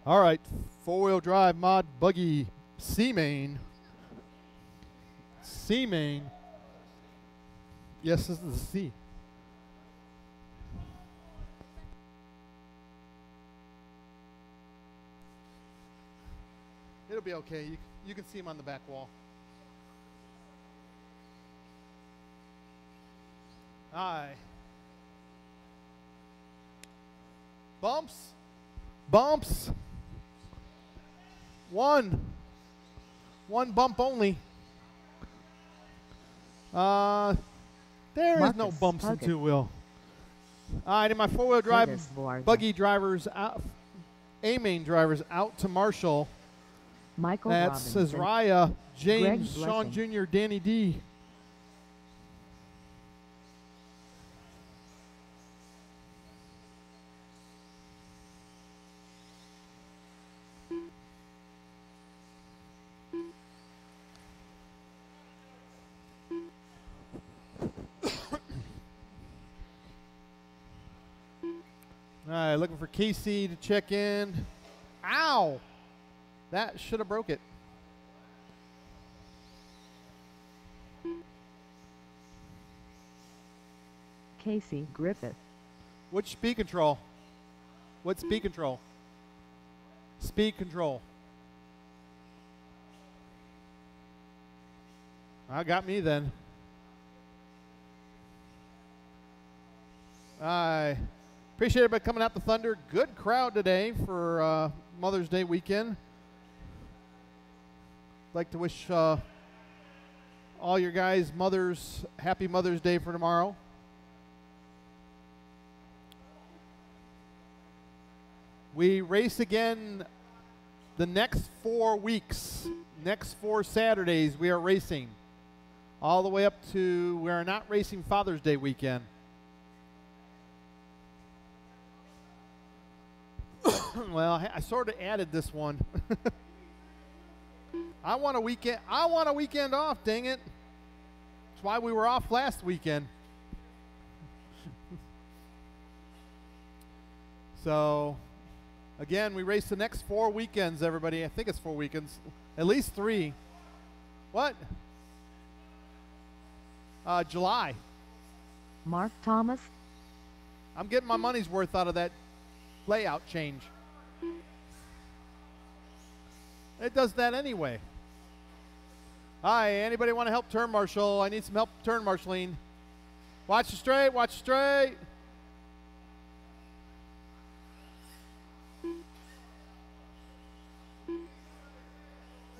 All right, four-wheel drive mod buggy C-main. C-main. Yes, this is the C. It'll be okay. You can see him on the back wall. Aye. Bumps. Bumps. One bump only. There is no bumps in two-wheel. All right, and my four-wheel drive buggy drivers out, A-main drivers out to Marshall. Michael That's Robinson, Azariah, James, Greg Sean Blessing. Jr., Danny D. All right, looking for Casey to check in. Ow! That should have broke it. Casey Griffith, Which speed control? What speed control? Speed control. Got me then. I appreciate everybody coming out to Thunder. Good crowd today for Mother's Day weekend. Like to wish all your guys' mothers happy Mother's Day for tomorrow. We race again the next 4 weeks. Next 4 Saturdays we are racing. All the way up to, we are not racing Father's Day weekend. Well, I sort of added this one. I want a weekend off, dang it. That's why we were off last weekend. So, again, we race the next 4 weekends, everybody. I think it's 4 weekends. At least 3. What? July. Mark Thomas, I'm getting my money's worth out of that layout change. It does that anyway. Hi, anybody want to help turn marshal? I need some help turn marshaling. Watch the straight, watch the straight.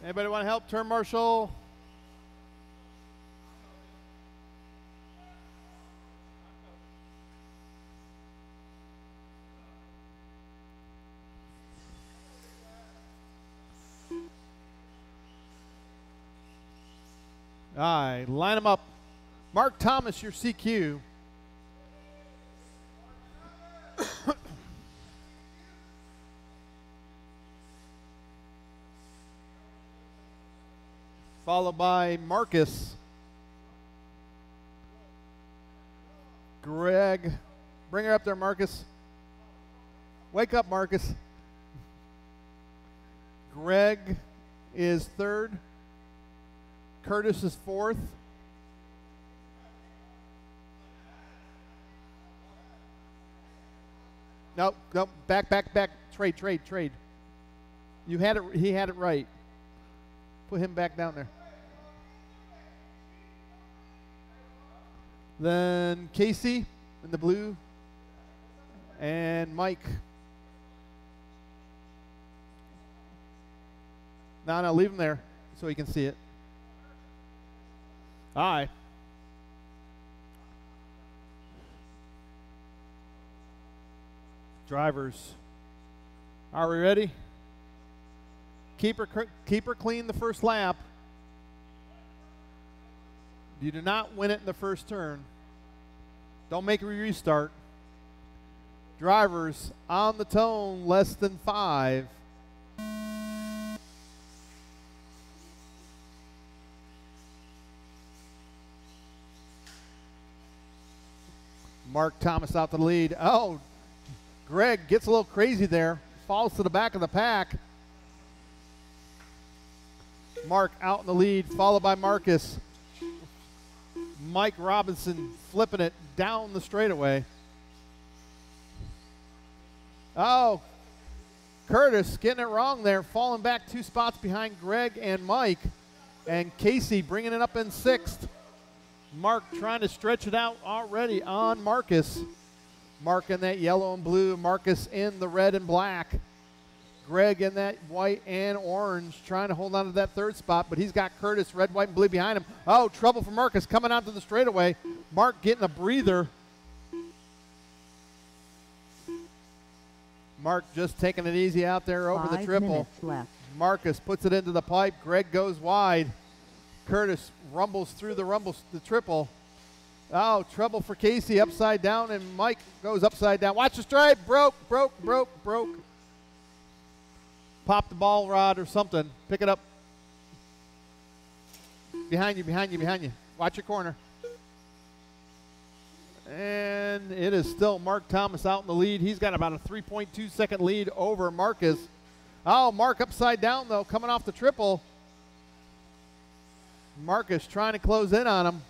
Anybody want to help turn marshal? All right, line them up. Mark Thomas, your CQ. Followed by Marcus. Greg. Bring her up there, Marcus. Wake up, Marcus. Greg is 3rd. Curtis is 4th. Nope, nope. Back. Trade. You had it. He had it right. Put him back down there. Then Casey in the blue. And Mike. No, leave him there so he can see it. Aye. Drivers. Are we ready? Keep her clean the first lap. You do not win it in the first turn. Don't make a restart. Drivers on the tone, less than 5. Mark Thomas out to the lead. Oh, Greg gets a little crazy there. falls to the back of the pack. Mark out in the lead, followed by Marcus. Mike Robinson flipping it down the straightaway. Oh, Curtis getting it wrong there, falling back 2 spots behind Greg and Mike. And Casey bringing it up in 6th. Mark trying to stretch it out already on Marcus. Mark in that yellow and blue, Marcus in the red and black. Greg in that white and orange trying to hold on to that 3rd spot, but he's got Curtis red, white, and blue behind him. Oh, trouble for Marcus coming onto the straightaway. Mark getting a breather. Mark just taking it easy out there over the triple. 5 minutes left. Marcus puts it into the pipe. Greg goes wide. Curtis rumbles through the triple. Oh, trouble for Casey, upside down, and Mike goes upside down. Watch the stripe. Broke. Pop the ball rod or something. Pick it up. Behind you. Watch your corner. And it is still Mark Thomas out in the lead. He's got about a 3.2 second lead over Marcus. Oh, Mark upside down, though, coming off the triple. Marcus trying to close in on him.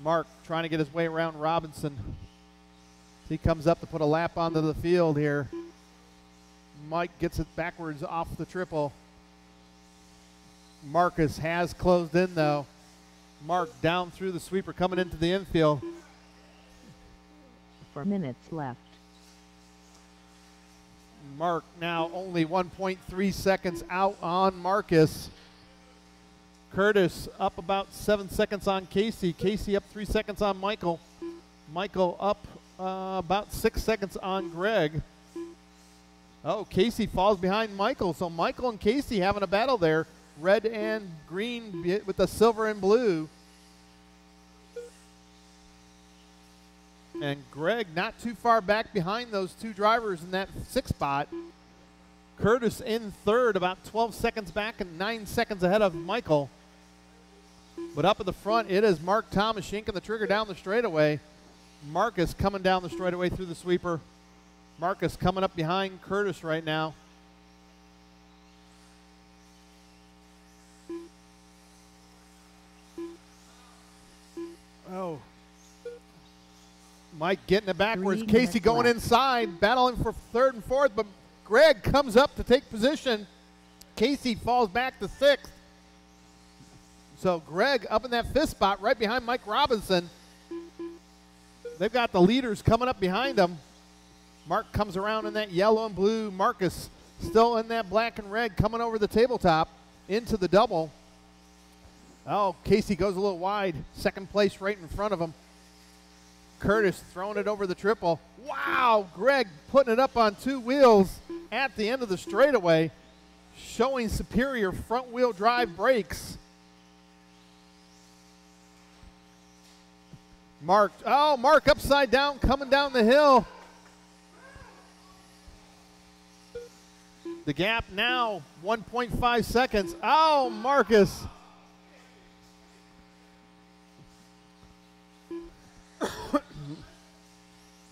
Mark trying to get his way around Robinson. He comes up to put a lap onto the field here. Mike gets it backwards off the triple. Marcus has closed in, though. Mark down through the sweeper coming into the infield. 4 minutes left. Mark now only 1.3 seconds out on Marcus. Curtis up about 7 seconds on Casey. Casey up 3 seconds on Michael. Michael up about 6 seconds on Greg. Oh, Casey falls behind Michael. So Michael and Casey having a battle there. Red and green with the silver and blue. And Greg not too far back behind those 2 drivers in that 6th spot. Curtis in 3rd, about 12 seconds back and 9 seconds ahead of Michael. But up at the front, it is Mark Thomas yanking the trigger down the straightaway. Marcus coming down the straightaway through the sweeper. Marcus coming up behind Curtis right now. Oh. Mike getting it backwards. 3 Casey minutes going left. inside, battling for 3rd and 4th, but Greg comes up to take position. Casey falls back to 6th. So Greg up in that 5th spot right behind Mike Robinson. They've got the leaders coming up behind them. Mark comes around in that yellow and blue. Marcus still in that black and red coming over the tabletop into the double. Oh, Casey goes a little wide. 2nd place right in front of him. Curtis throwing it over the triple. Wow, Greg putting it up on 2 wheels at the end of the straightaway, showing superior front wheel drive brakes. Mark upside down, coming down the hill. The gap now 1.5 seconds. Oh, Marcus.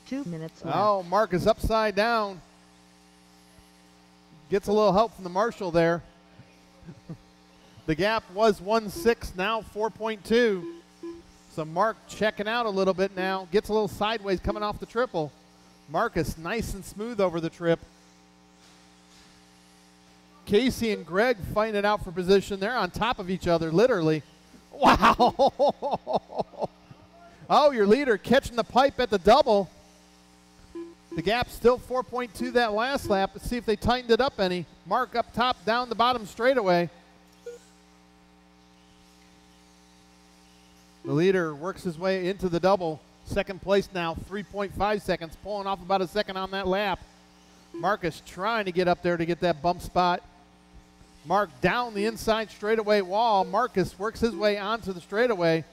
Two minutes left. Oh, Marcus upside down. Gets a little help from the marshal there. The gap was 1.6, now 4.2. So Mark checking out a little bit now. Gets a little sideways coming off the triple. Marcus nice and smooth over the trip. Casey and Greg fighting it out for position. They're on top of each other, literally. Wow. Oh, your leader catching the pipe at the double. The gap's still 4.2 that last lap. Let's see if they tightened it up any. Mark up top, down the bottom straightaway. The leader works his way into the double. 2nd place now, 3.5 seconds, pulling off about a second on that lap. Marcus trying to get up there to get that bump spot. Mark down the inside straightaway wall. Marcus works his way onto the straightaway.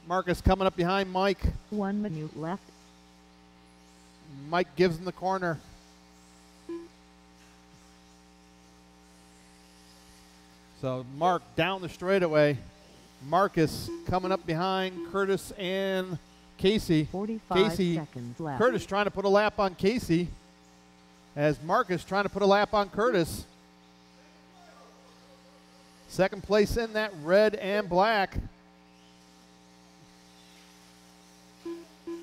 Marcus coming up behind Mike. 1 minute left. Mike gives him the corner. So Mark down the straightaway. Marcus coming up behind Curtis and Casey. 45 seconds left. Curtis trying to put a lap on Casey as Marcus trying to put a lap on Curtis. Second place in that red and black.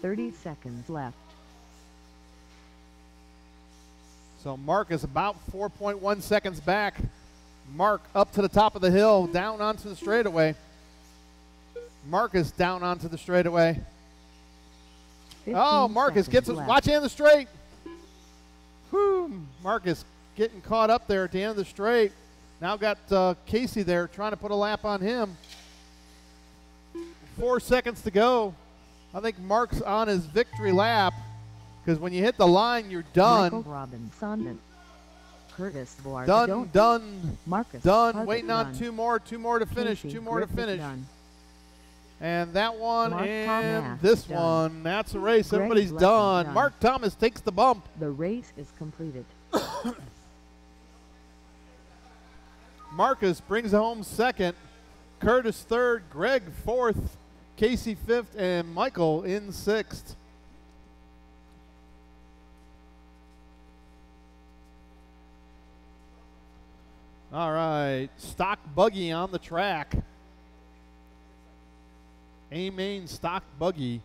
30 seconds left. So Mark is about 4.1 seconds back. Mark up to the top of the hill, down onto the straightaway. Marcus down onto the straightaway. Oh, Marcus gets it. Watch in the straight. Whew. Marcus getting caught up there at the end of the straight. Now got Casey there trying to put a lap on him. 4 seconds to go. I think Mark's on his victory lap because when you hit the line, you're done. Michael Robinson, Curtis Ward, done. Marcus done. Waiting on two more to finish. Casey Two more to finish. Done. And that one Mark and Thomas this done. one. That's a race. Greg Everybody's Blessing done. done. Mark Thomas takes the bump. The race is completed. Marcus brings home second. Curtis third. Greg fourth. Casey fifth. And Michael in sixth. All right. Stock buggy on the track. A-Main stock buggy.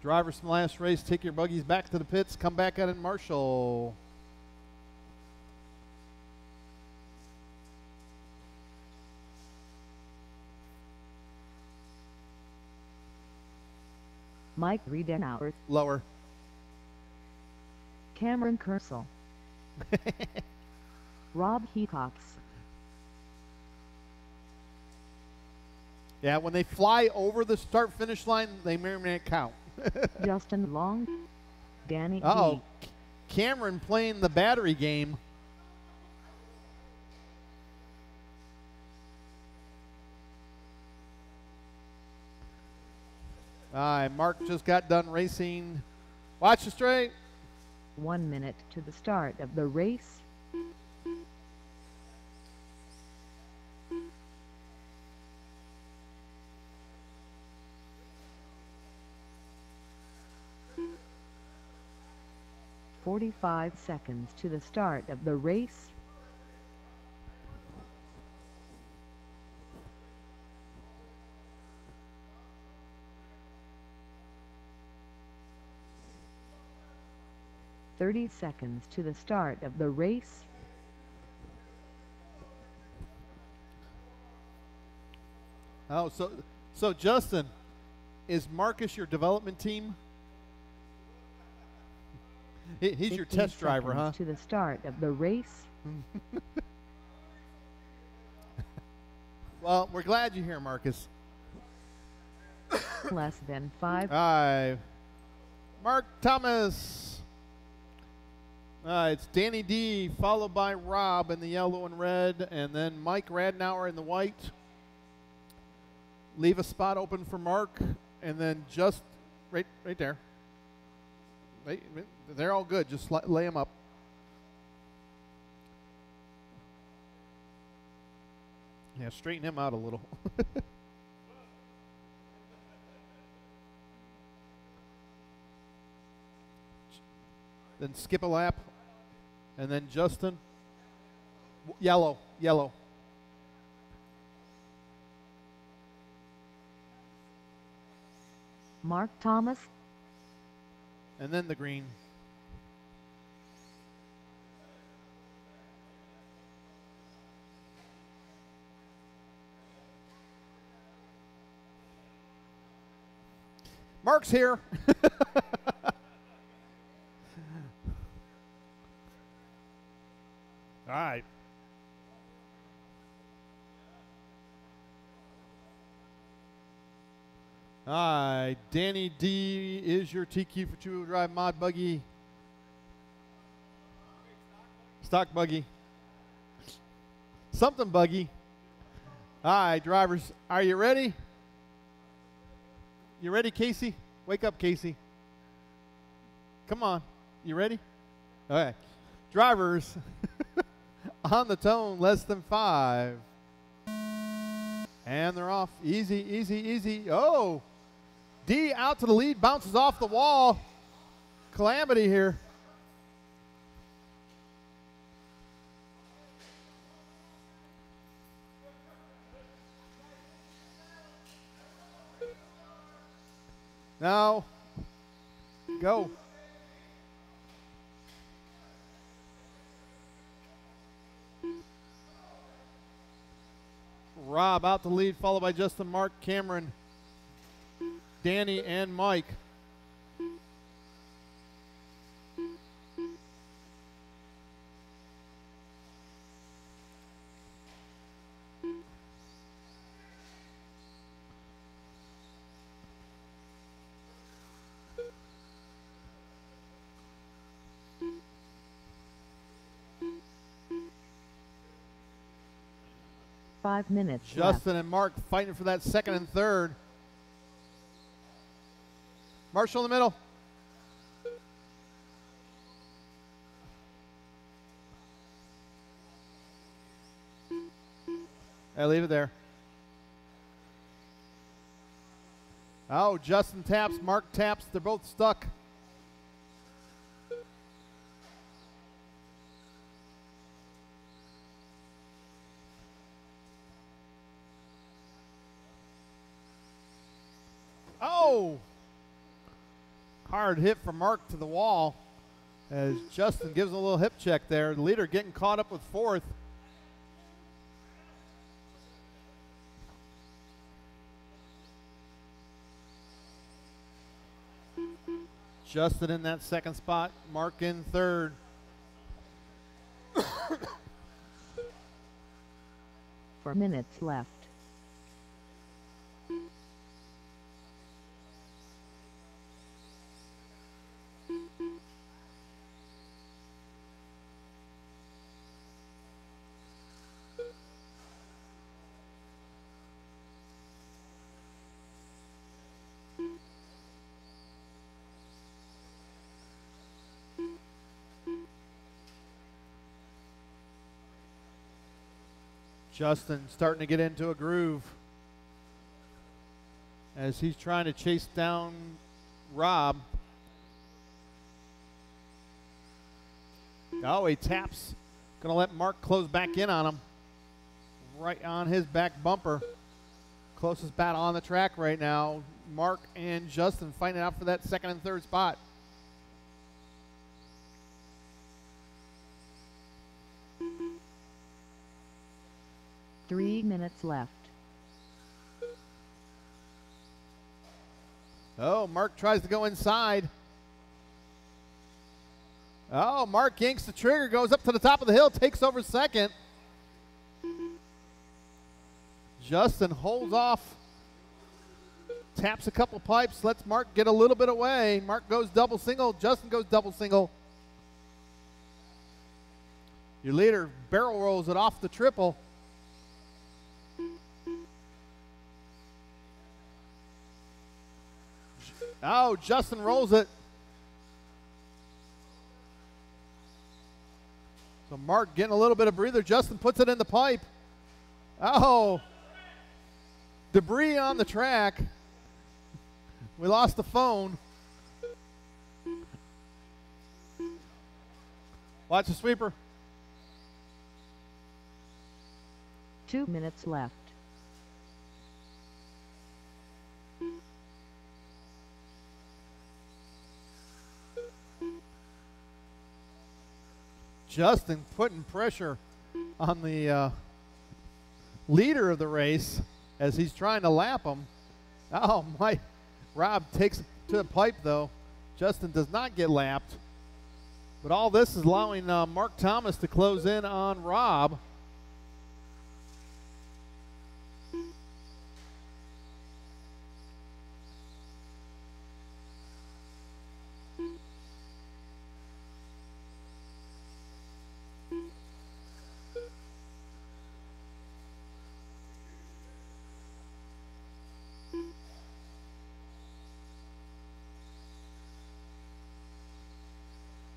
Drivers from last race, take your buggies back to the pits. Come back out in Marshall. Mike Riedenauer. Lower. Cameron Kersel. Rob Hecox. Yeah, when they fly over the start-finish line, they may or may not count. Justin Long. Danny Uh-oh. D. Cameron playing the battery game. All right, Mark just got done racing. Watch the straight. 1 minute to the start of the race. "45 seconds to the start of the race. "30 seconds to the start of the race. Oh, so Justin, is Marcus your development team? He's your 15 test driver, huh? seconds to the start of the race. Well, we're glad you're here, Marcus. Less than 5. All right. Mark Thomas. It's Danny D, followed by Rob in the yellow and red, and then Mike Radnauer in the white. Leave a spot open for Mark, and then just right there. They're all good. Just lay them up. Yeah, straighten him out a little. Then skip a lap. And then Justin. Yellow. Mark Thomas. And then the green. Mark's here. All right. All right. Danny D is your TQ for two-wheel drive mod buggy. Stock buggy. Something buggy. All right, drivers, are you ready? You ready, Casey? Wake up, Casey. Come on. You ready? All right. Drivers, on the tone, less than 5. And they're off. Easy, easy, easy. Oh, D out to the lead, bounces off the wall. Calamity here. Now, go. Rob out the lead, followed by Justin, Mark, Cameron, Danny, and Mike. Five minutes Justin left. and Mark fighting for that second and third. Marshall in the middle. I leave it there. Oh, Justin taps, Mark taps. They're both stuck. Oh! Hard hit from Mark to the wall as Justin gives a little hip check there. The leader getting caught up with fourth. Justin in that second spot, Mark in third. 4 minutes left. Justin starting to get into a groove as he's trying to chase down Rob. Oh, he taps. Going to let Mark close back in on him. Right on his back bumper. Closest battle on the track right now. Mark and Justin fighting out for that second and third spot. Three minutes left. Oh, Mark tries to go inside. Oh, Mark yanks the trigger, goes up to the top of the hill, takes over second. Justin holds off, taps a couple pipes, lets Mark get a little bit away. Mark goes double single, Justin goes double single. Your leader barrel rolls it off the triple. Oh, Justin rolls it. So Mark getting a little bit of breather. Justin puts it in the pipe. Oh, debris on the track. We lost the phone. Watch the sweeper. 2 minutes left. Justin putting pressure on the leader of the race as he's trying to lap him. Oh, my. Rob takes it to the pipe, though. Justin does not get lapped. But all this is allowing Mark Thomas to close in on Rob.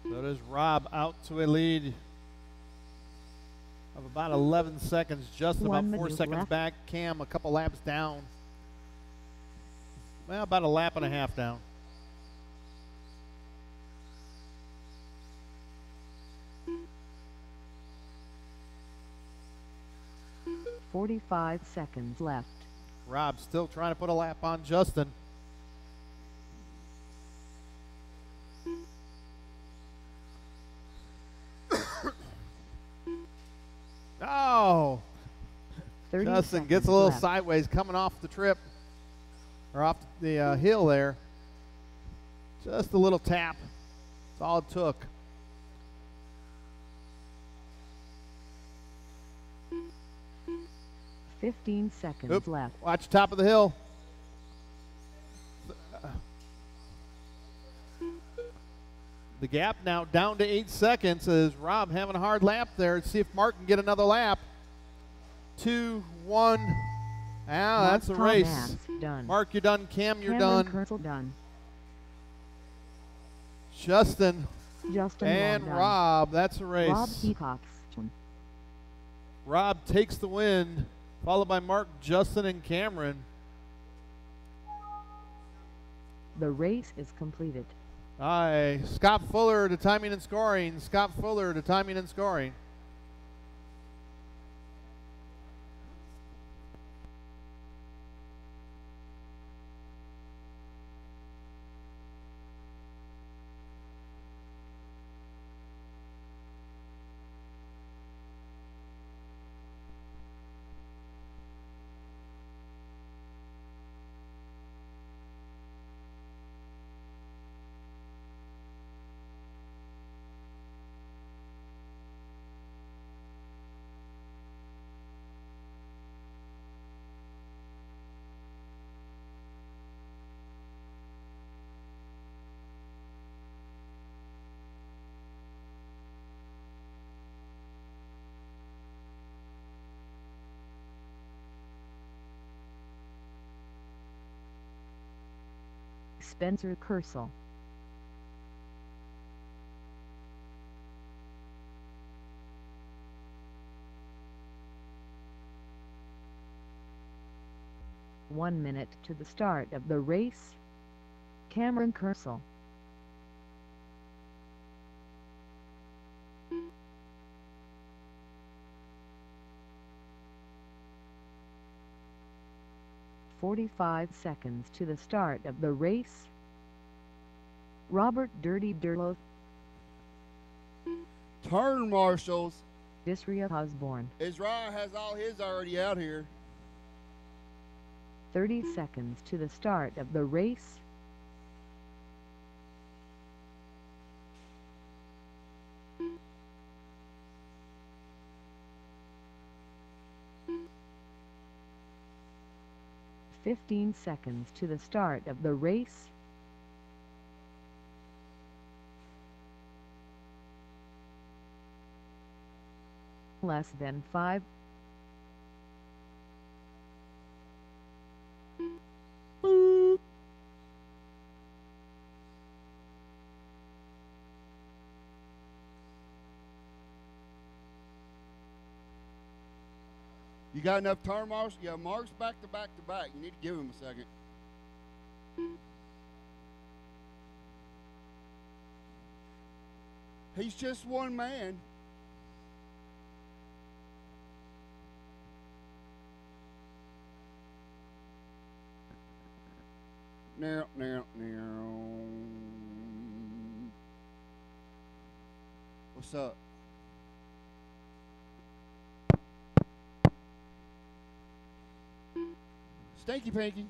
So does Rob out to a lead. about 11 seconds, just about 4 minute seconds left. back. Cam a couple laps down. Well, about a lap and a half down. .45 seconds left. Rob still trying to put a lap on Justin. Oh! 30 Justin gets seconds a little left. sideways coming off the trip, or off the hill there. Just a little tap. That's all it took. .15 seconds Oop. left. Watch top of the hill. The gap now down to 8 seconds as Rob having a hard lap there. Let's see if Mark can get another lap. 2, 1. Ah, that's a race. Thomas, done. Mark, you're done. Cam, you're Cameron done. Kurzel, done. Justin Justin and Long, done. Rob, that's a race. Rob Heacox. Rob takes the win, followed by Mark, Justin, and Cameron. The race is completed. Aye. Scott Fuller to timing and scoring. Scott Fuller to timing and scoring. Spencer Kersel. One minute to the start of the race. Cameron Kersel. .45 seconds to the start of the race. Robert Dirty Durlow. Turn marshals. Disria Osborne. Israel has all his already out here. 30 seconds to the start of the race. .15 seconds to the start of the race. Less than 5. Boop. You got enough turn marks? Yeah, marks back to back to back. You need to give him a second. He's just one man. Now. What's up? Stinky Pinky.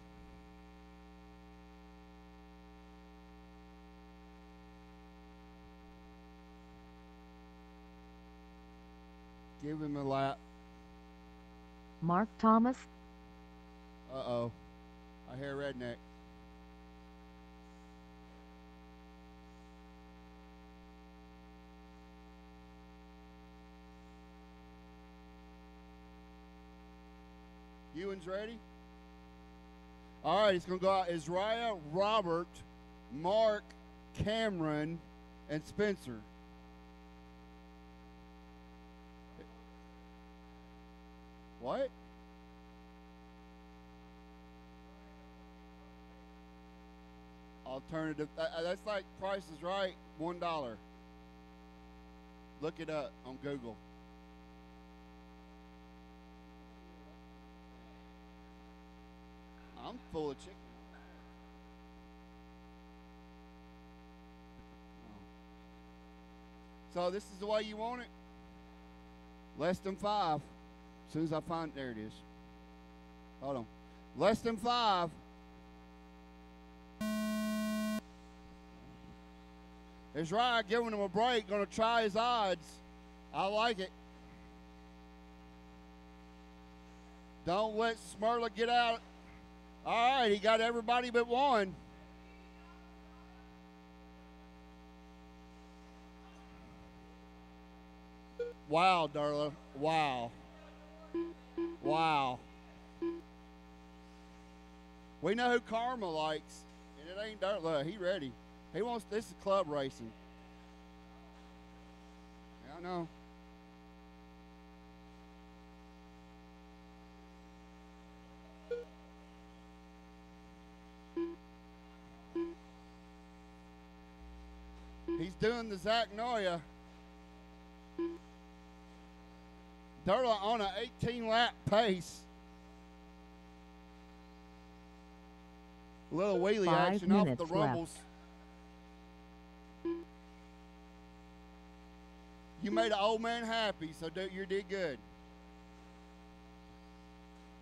Give him a lap. Mark Thomas. Uh-oh. I hear redneck. Ewan's ready? All right, it's going to go out Israel, Robert, Mark, Cameron, and Spencer. What? Alternative. That's like Price is Right, $1. Look it up on Google. I'm full of chicken. So this is the way you want it? Less than 5. As soon as I find, there it is. Hold on. Less than 5. It's right, giving him a break, going to try his odds. I like it. Don't let Smurla get out. All right, he got everybody but one. Wow, Darla. Wow. Wow. We know who Karma likes, and it ain't Darla. He ready. He wants, this is club racing. Yeah, I know. He's doing the Zach Noya. Darla on an 18-lap pace. A little wheelie 5 action off the minutes rumbles. You made an old man happy, so you did good.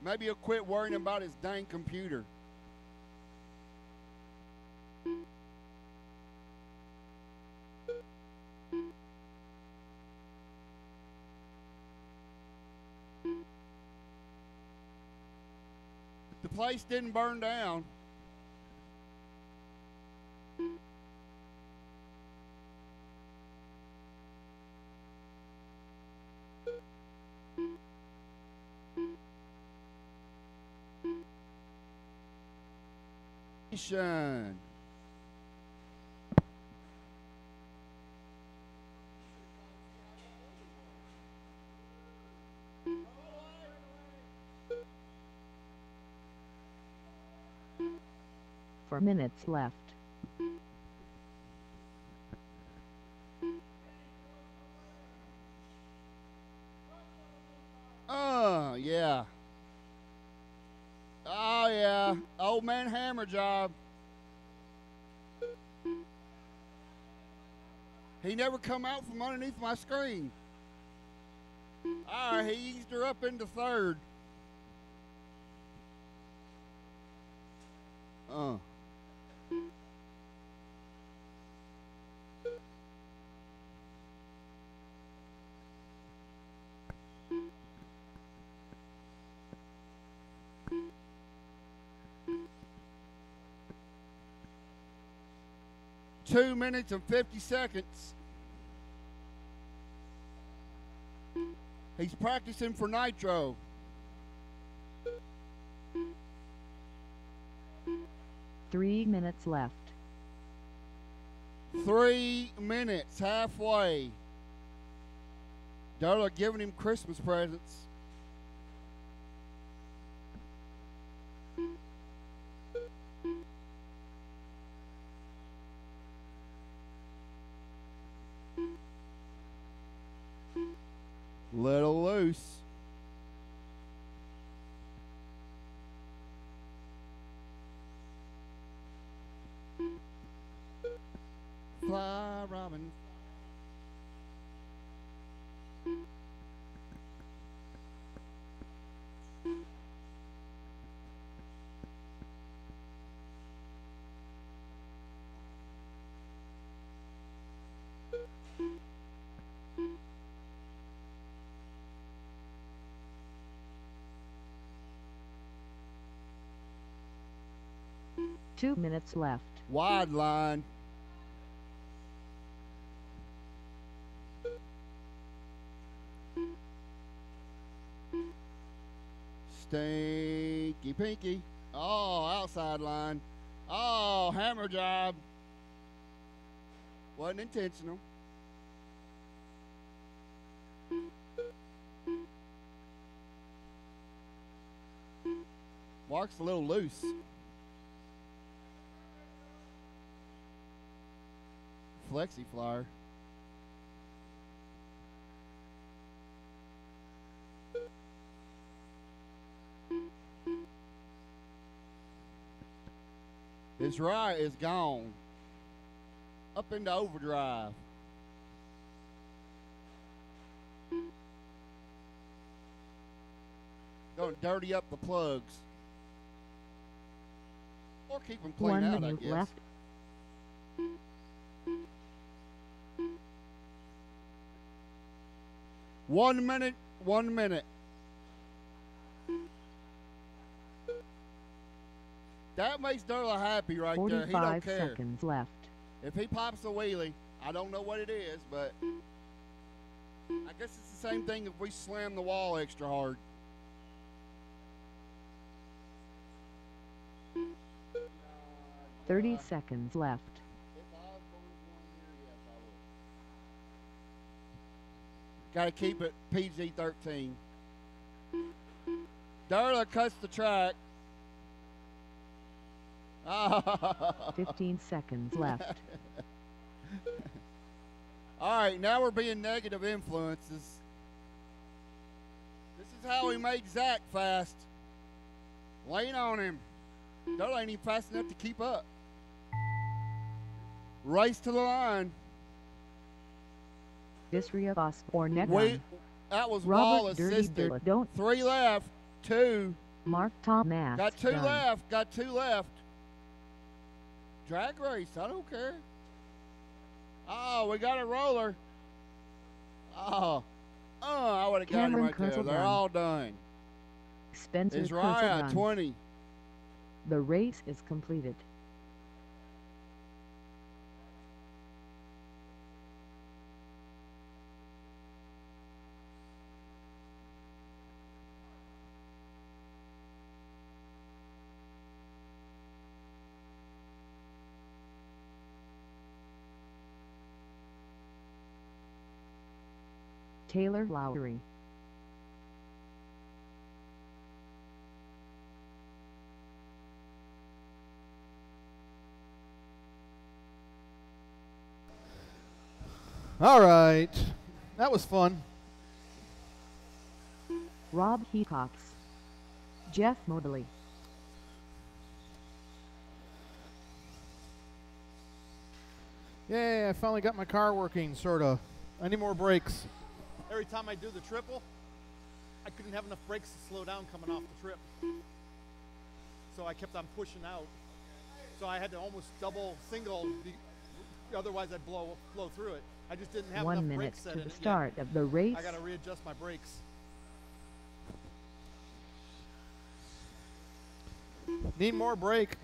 Maybe he'll quit worrying about his dang computer. The place didn't burn down. Nation. Four minutes left. Oh, yeah. Oh, yeah. Old man hammer job. He never come out from underneath my screen. All right, he eased her up into third. Two minutes and 50 seconds. He's practicing for Nitro. Three minutes left. 3 minutes, halfway. Darla giving him Christmas presents. Little loose. Fly, Robin. Two minutes left. Wide line. Stinky pinky. Oh, outside line. Oh, hammer job. Wasn't intentional. Mark's a little loose. Flexi flyer. His right is gone. Up into overdrive. Don't dirty up the plugs. Or keep them clean 1 out, I minute guess. left. One minute, 1 minute. That makes Durla happy right there. He don't 45 care. seconds left. If he pops a wheelie, I don't know what it is, but I guess it's the same thing if we slam the wall extra hard. Thirty seconds left. Got to keep it PG-13. Durla cuts the track. 15 seconds left. All right, now we're being negative influences. This is how we make Zach fast. Lean on him. Durla ain't even fast enough to keep up. Race to the line. Disriabos or neck That was Robert wall Dirty assisted. Dilla. Don't 3 left, 2. Mark Thomas. Got 2 done. left, got 2 left. Drag race, I don't care. Oh, we got a roller. Oh, I would have got him Cameron right there. Kurzel They're done. all done. Spencer It's Kurzel Ryan, done. 20. The race is completed. Taylor Lowry. All right. That was fun. Rob Heacox. Jeff Mobley. Yay, I finally got my car working, sort of. I need more brakes. Every time I do the triple, I couldn't have enough brakes to slow down coming off the trip. So I kept on pushing out. So I had to almost double single, otherwise I'd blow through it. I just didn't have 1 enough minute brakes set to in the it start yet. of the race. I got to readjust my brakes. Need more brake.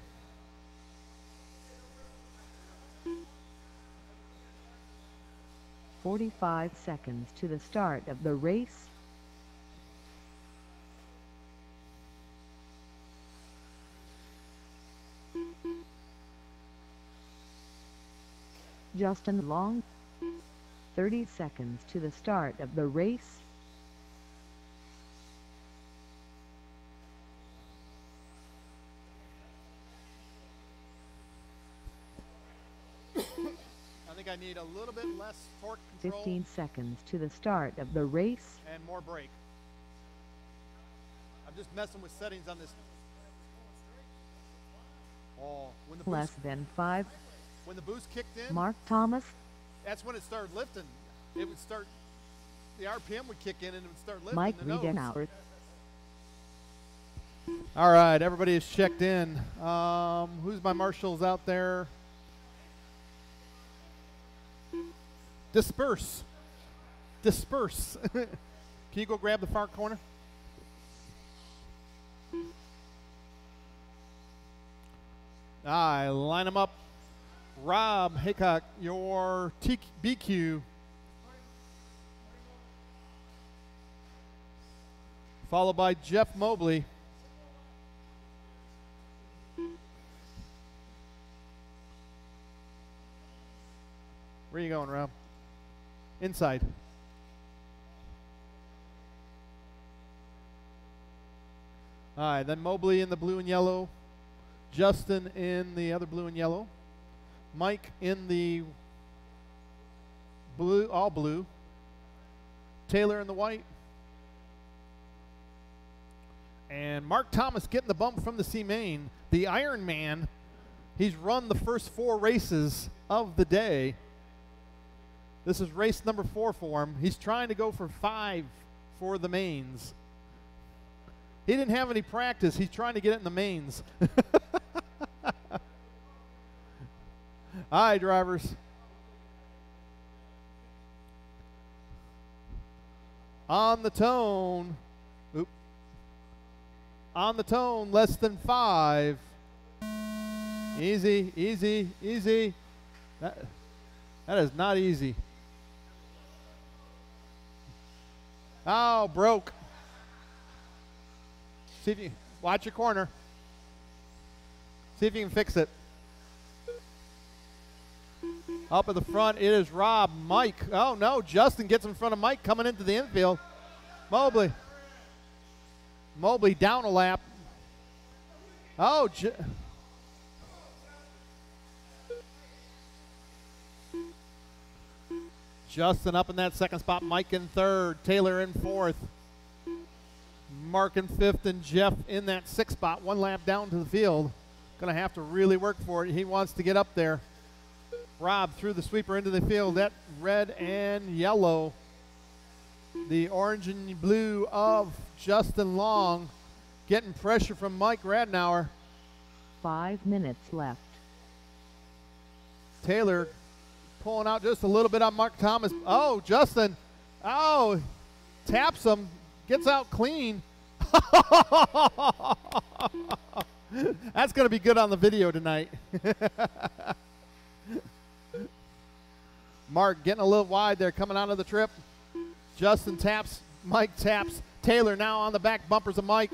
"45 seconds to the start of the race. Justin Long. 30 seconds to the start of the race. I think I need a little bit less torque control 15 seconds to the start of the race. and more brake. I'm just messing with settings on this. Oh, when the Less boost, than 5. when the boost kicked in, Mark Thomas. that's when it started lifting. It would start, the RPM would kick in and it would start lifting Mike the nose. Wiedenauer. All right, everybody is checked in. Who's my marshals out there? Disperse. Disperse. Can you go grab the far corner? I line them up. Rob Haycock, your BQ. Followed by Jeff Mobley. Where are you going, Rob? Inside. All right, then Mobley in the blue and yellow. Justin in the other blue and yellow. Mike in the blue, all blue. Taylor in the white. And Mark Thomas getting the bump from the C main. The Iron Man, he's run the first 4 races of the day. This is race number 4 for him. He's trying to go for 5 for the mains. He didn't have any practice. He's trying to get it in the mains. All right, drivers. On the tone. Oop. On the tone, less than 5. Easy, easy, easy. That is not easy. Oh, broke. See if you watch your corner. See if you can fix it. Up at the front, it is Rob. Mike. Oh, no. Justin gets in front of Mike coming into the infield. Mobley. Mobley down a lap. Oh, Justin up in that second spot. Mike in third. Taylor in fourth. Mark in fifth, and Jeff in that sixth spot. 1 lap down to the field. Going to have to really work for it. He wants to get up there. Rob threw the sweeper into the field. That red and yellow. The orange and blue of Justin Long. Getting pressure from Mike Radnauer. 5 minutes left. Taylor pulling out just a little bit on Mark Thomas. Oh, Justin. Oh, taps him. Gets out clean. That's going to be good on the video tonight. Mark getting a little wide there coming out of the trip. Justin taps. Mike taps. Taylor now on the back bumpers of Mike.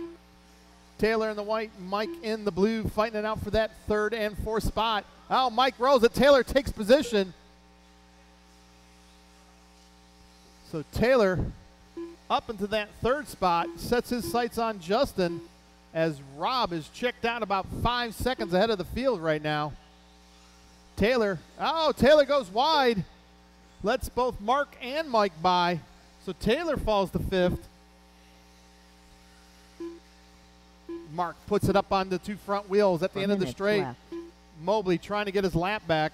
Taylor in the white, Mike in the blue, fighting it out for that third and fourth spot. Oh, Mike rolls it. Taylor takes position. So Taylor up into that third spot, sets his sights on Justin as Rob is checked out about 5 seconds ahead of the field right now. Taylor, oh, Taylor goes wide. Lets both Mark and Mike by. So Taylor falls to fifth. Mark puts it up on the 2 front wheels at the end of the straight. Left. Mobley trying to get his lap back.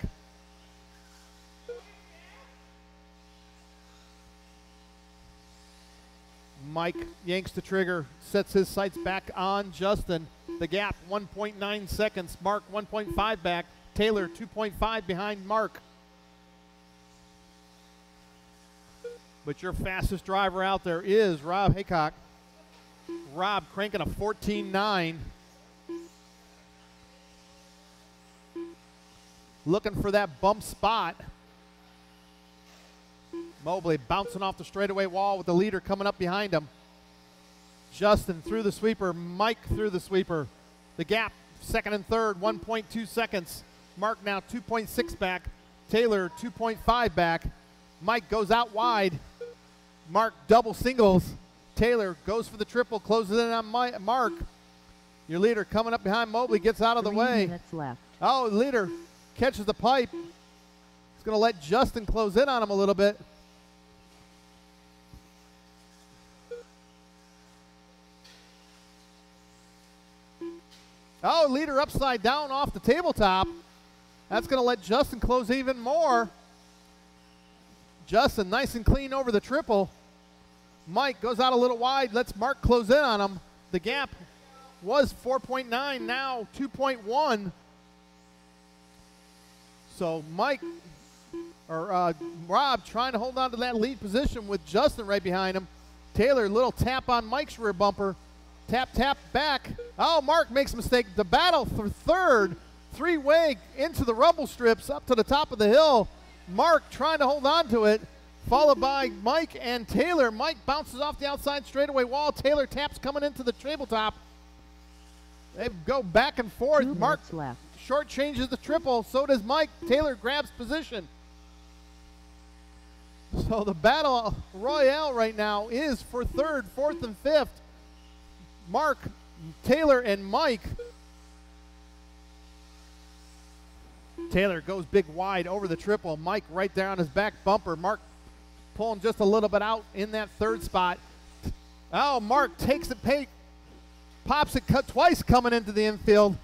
Mike yanks the trigger, sets his sights back on Justin. The gap, 1.9 seconds. Mark, 1.5 back. Taylor, 2.5 behind Mark. But your fastest driver out there is Rob Haycock. Rob cranking a 14.9. Looking for that bump spot. Mobley bouncing off the straightaway wall with the leader coming up behind him. Justin through the sweeper. Mike through the sweeper. The gap, second and third, 1.2 seconds. Mark now 2.6 back. Taylor 2.5 back. Mike goes out wide. Mark double singles. Taylor goes for the triple, closes in on Mark. Your leader coming up behind Mobley, gets out of the 3 way. minutes left. Oh, leader catches the pipe. He's going to let Justin close in on him a little bit. Oh, leader upside down off the tabletop. That's going to let Justin close even more. Justin nice and clean over the triple. Mike goes out a little wide, lets Mark close in on him. The gap was 4.9, now 2.1. So Rob trying to hold on to that lead position with Justin right behind him. Taylor, little tap on Mike's rear bumper. Tap, tap, back. Oh, Mark makes a mistake. The battle for third, 3-way into the rumble strips up to the top of the hill. Mark trying to hold on to it, followed by Mike and Taylor. Mike bounces off the outside straightaway wall. Taylor taps coming into the tabletop. They go back and forth. 2 Mark minutes left. short changes the triple. So does Mike. Taylor grabs position. So the battle royale right now is for third, fourth, and fifth. Mark Taylor and Mike. Taylor goes big wide over the triple. Mike right there on his back bumper. Mark pulling just a little bit out in that third spot. Oh, Mark takes it, pops it cut twice coming into the infield.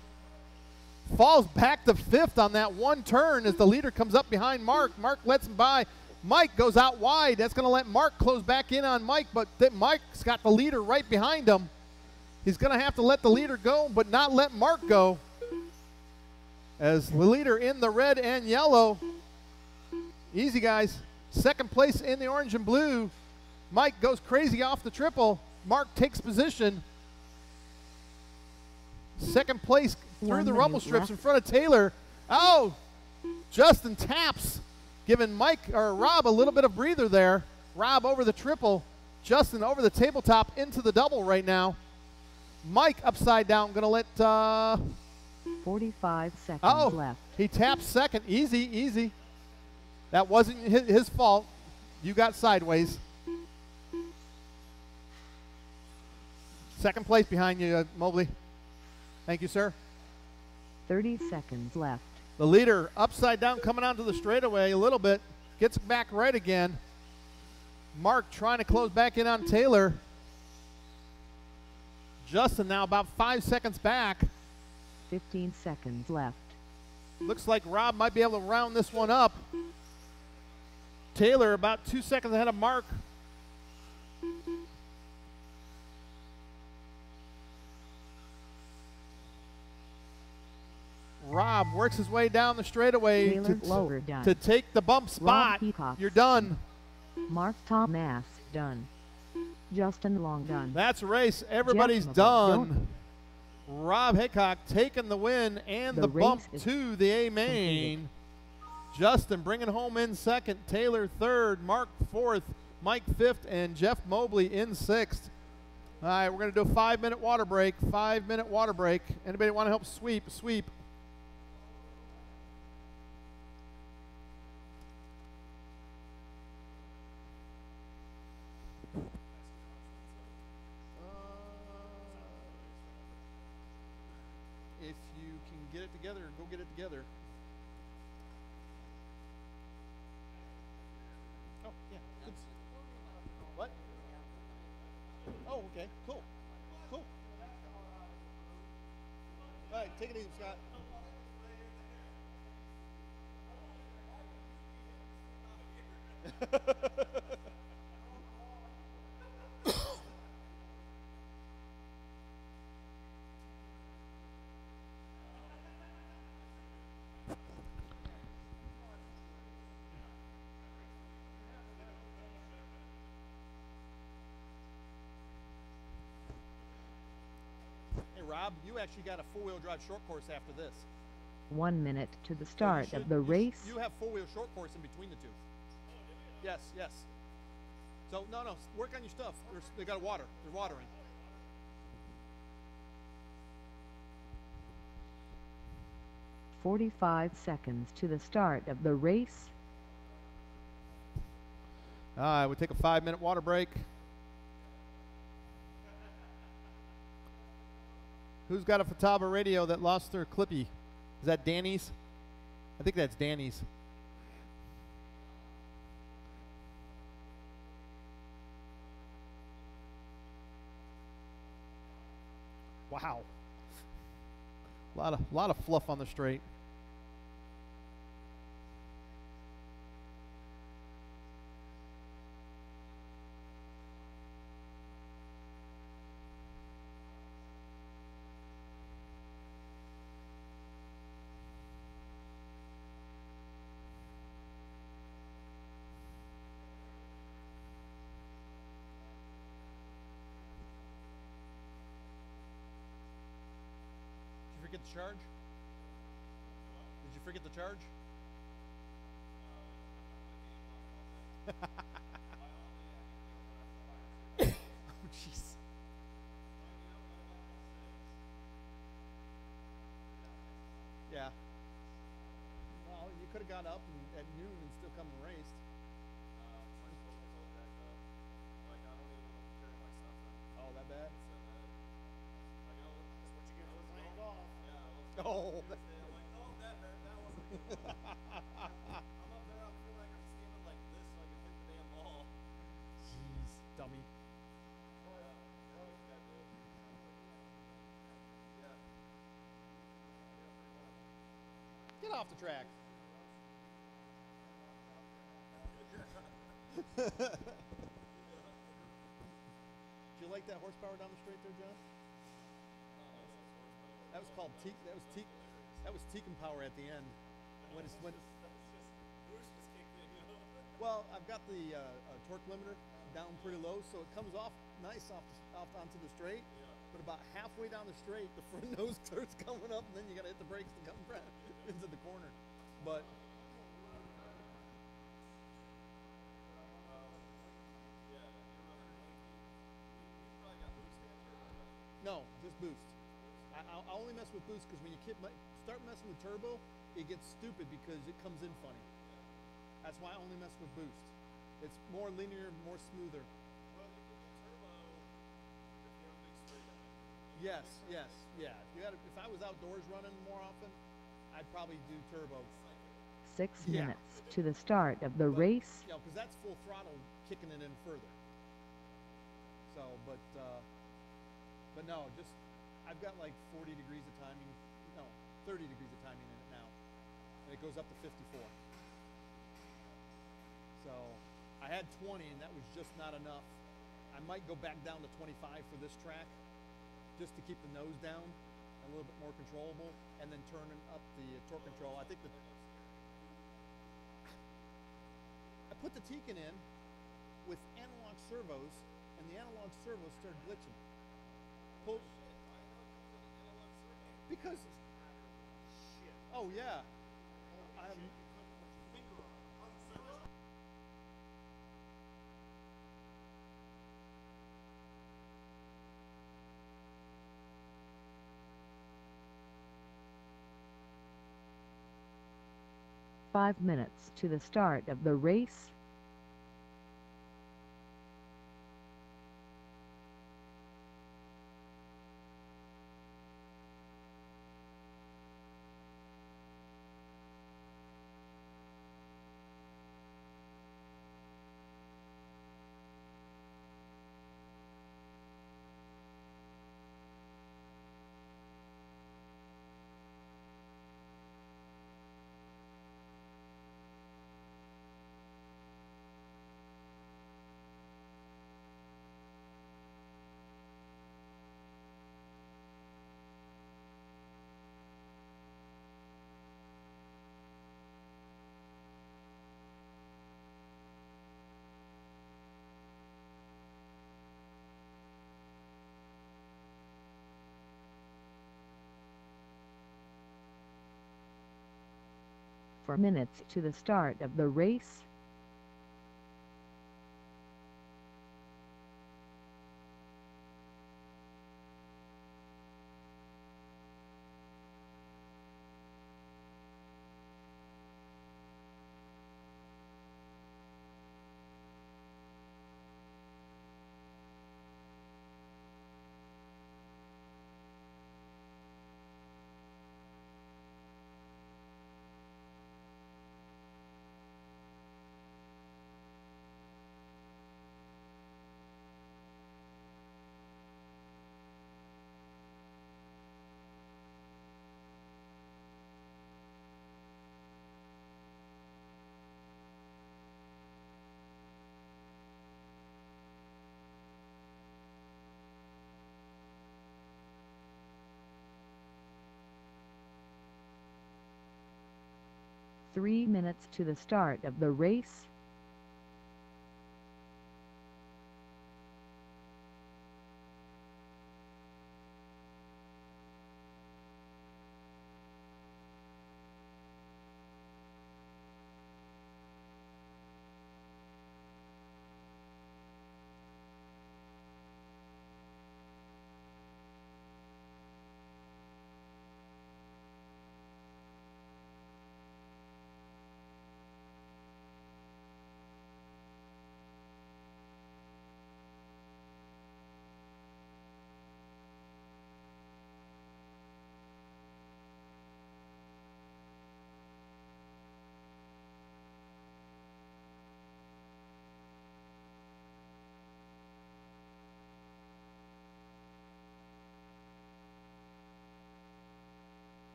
Falls back to fifth on that one turn as the leader comes up behind Mark. Mark lets him by. Mike goes out wide. That's going to let Mark close back in on Mike, but Mike's got the leader right behind him. He's going to have to let the leader go, but not let Mark go. As the leader in the red and yellow. Easy, guys. Second place in the orange and blue. Mike goes crazy off the triple. Mark takes position. Second place through the rumble strips in front of Taylor. Oh, Justin taps, giving Rob a little bit of breather there. Rob over the triple. Justin over the tabletop into the double right now. Mike upside down, going to let 45 seconds left. He taps second. Easy, easy. That wasn't his fault. You got sideways. Second place behind you, Mobley. Thank you, sir. 30 seconds left. The leader upside down coming onto the straightaway a little bit. Gets back right again. Mark trying to close back in on Taylor. Justin now about 5 seconds back. 15 seconds left. Looks like Rob might be able to round this one up. Taylor about 2 seconds ahead of Mark. Rob works his way down the straightaway to take the bump spot. You're done. Mark Thomas done. Justin Long done. That's a race. Everybody's done. Rob Hickok taking the win and the bump to the A main. Justin bringing home in second. Taylor third. Mark fourth. Mike fifth. And Jeff Mobley in sixth. All right, we're going to do a 5-minute water break. 5-minute water break. Anybody want to help sweep? Sweep. If you can get it together, go get it together. Oh, yeah. Good. What? Oh, okay. Cool. Cool. All right, take it easy, Scott. Rob, you actually got a four-wheel drive short course after this. 1 minute to the start of the race. You have four-wheel short course in between the two. Yes, yes. So, no, work on your stuff. They got water. They're watering. "45 seconds to the start of the race." All right, we'll take a 5-minute water break. Who's got a Futaba radio that lost their clippy? Is that Danny's? I think that's Danny's. Wow. A lot of fluff on the straight. Forget the charge? Did you forget the charge? Oh, jeez. Yeah. Well, you could have got up at noon and still come and raced. Oh, that bad? off the track. Did you like that horsepower down the straight there, John? That was called Teak. That was Teakin power at the end. When it's when. Well, I've got the torque limiter down pretty low, so it comes off nice off onto the straight. But about halfway down the straight, the front nose starts coming up, and then you got to hit the brakes to come back into the corner. But no, just boost. I only mess with boost because when you start messing with turbo, it gets stupid because it comes in funny. That's why I only mess with boost. It's more linear, more smoother. Well, you can do turbo if you have a big straight on. Yes, yeah. If I was outdoors running more often, I'd probably do turbo. 6 Yeah. minutes to the start of the race. Yeah, because that's full throttle kicking it in further. So, but no, just I've got like 40 degrees of timing, no, 30 degrees of timing in it now, and it goes up to 54. So I had 20, and that was just not enough. I might go back down to 25 for this track, just to keep the nose down, a little bit more controllable, and then turning up the torque control. I think I put the Teakin in with analog servos, and the analog servos started glitching. Because, oh yeah, I have. 5 minutes to the start of the race. For minutes to the start of the race. Three minutes to the start of the race.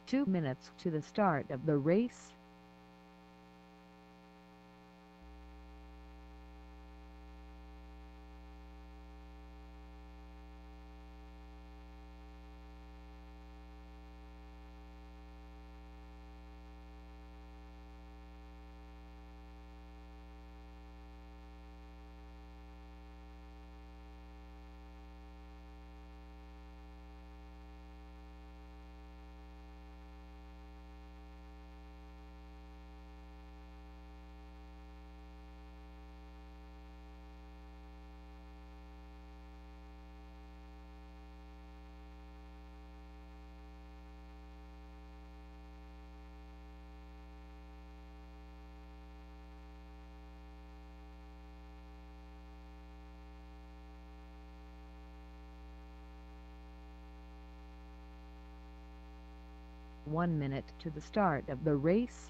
2 minutes to the start of the race. One minute to the start of the race.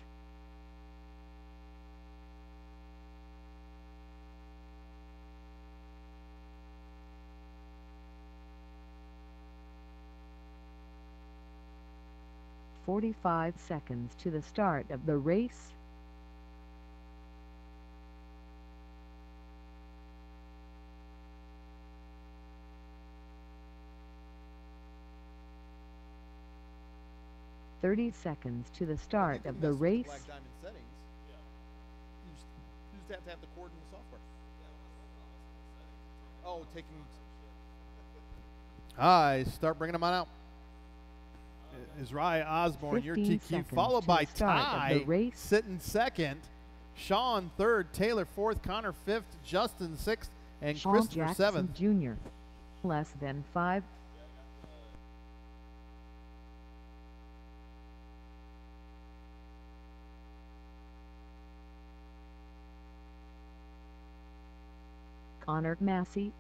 "45 seconds to the start of the race. "30 seconds to the start of the race. Black Diamond settings. Yeah. You just have to have the cord in the software. Oh, taking. Hi, start bringing them on out. Israel Osborne, your 15 TQ, seconds followed to by the start of Ty, the race. sitting second. Sean third, Taylor fourth, Connor fifth, Justin sixth, and Sean Christopher Jackson seventh. Jr. Less than 5. Connor Massey.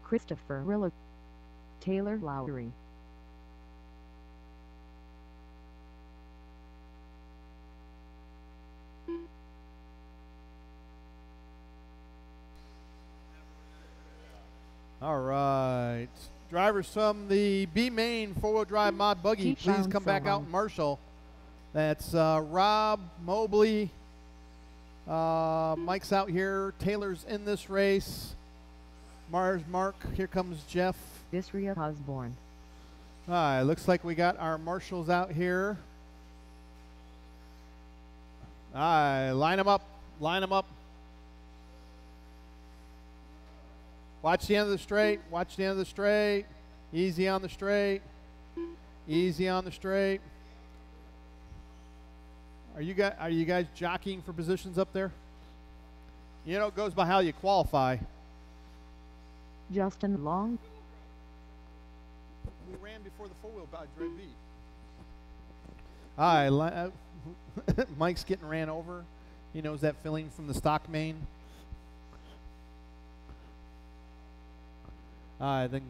Christopher Rillo. Taylor Lowry. All right. Drivers from the B main four-wheel drive mod buggy, please T-Bound come back out Salon. and marshal. That's Rob Mobley. Mike's out here. Taylor's in this race. Mars Mark. Here comes Jeff. Israel Osborne. All right. Looks like we got our marshals out here. All right. Line them up. Line them up. Watch the end of the straight. Watch the end of the straight. Easy on the straight. Easy on the straight. Are you guys jockeying for positions up there? You know, it goes by how you qualify. Justin Long. We ran before the four-wheel by Dre B. All right. Mike's getting ran over. He knows that feeling from the stock main. Then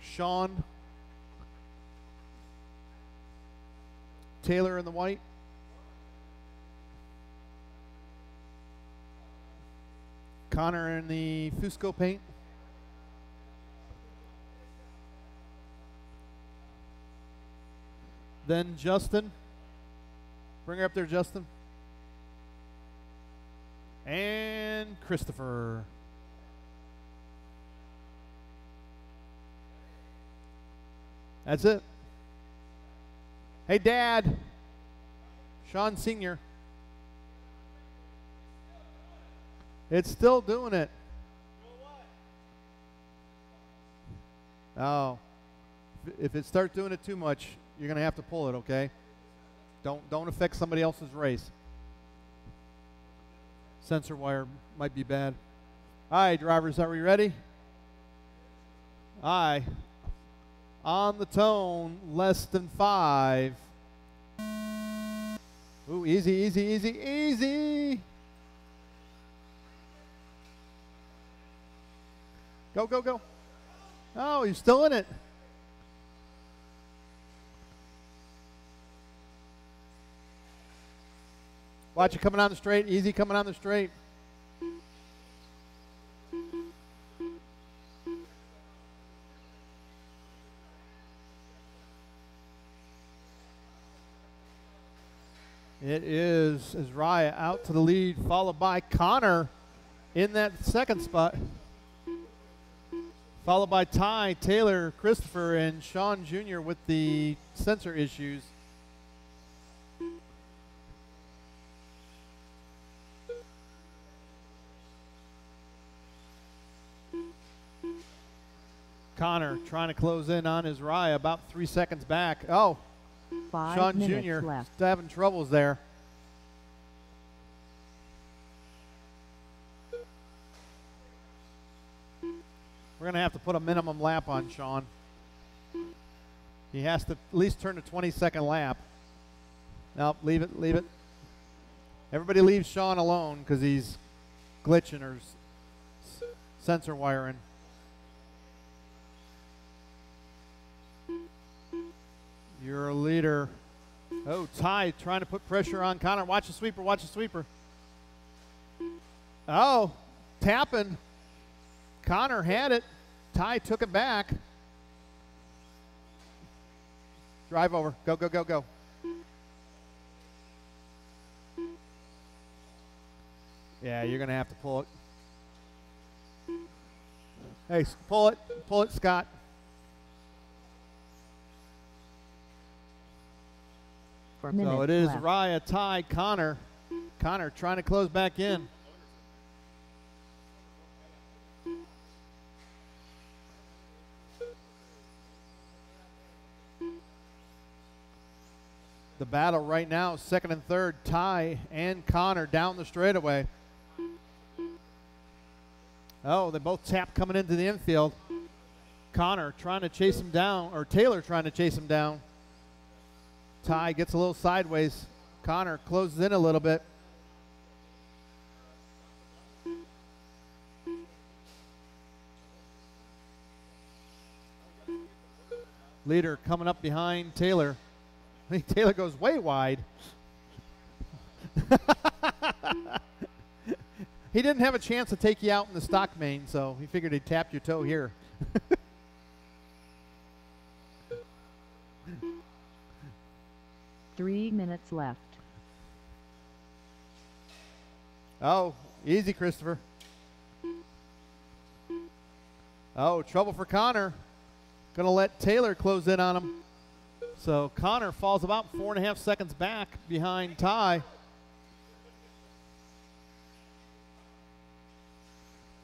Sean. Taylor in the white. Connor in the Fusco paint. Then Justin. Bring her up there, Justin. And Christopher. That's it. Hey, Dad. Sean Sr. It's still doing it. Oh. If it starts doing it too much, you're going to have to pull it, okay? Don't affect somebody else's race. Sensor wire might be bad. All right, drivers, are we ready? Aye. On the tone, less than 5. Ooh, easy, easy, easy, easy. Go, go, go. Oh, he's still in it. Watch it coming on the straight. Easy coming on the straight. It is Raya out to the lead, followed by Connor in that second spot. Followed by Ty, Taylor, Christopher, and Sean Jr. with the sensor issues. Connor trying to close in on his Raya, about 3 seconds back. Oh, 5 Sean minutes Jr. left. still having troubles there. We're going to have to put a minimum lap on Sean. He has to at least turn a 20-second lap. Nope, leave it, leave it. Everybody leave Sean alone because he's glitching or sensor wiring. Your leader. Oh, Ty trying to put pressure on Connor. Watch the sweeper, watch the sweeper. Oh, tapping. Connor had it. Ty took it back. Drive over. Go, go, go, go. Yeah, you're going to have to pull it. Hey, pull it. Pull it, Scott. So it is left. Raya, Ty, Connor. Connor trying to close back in. The battle right now, second and third, Ty and Connor down the straightaway. Oh, they both tap coming into the infield. Connor trying to chase him down, or Taylor trying to chase him down. Ty gets a little sideways. Connor closes in a little bit. Leader coming up behind Taylor. I think Taylor goes way wide. He didn't have a chance to take you out in the stock main, so he figured he'd tap your toe here. 3 minutes left. Oh, easy, Christopher. Oh, trouble for Connor. Gonna let Taylor close in on him. So Connor falls about 4.5 seconds back behind Ty.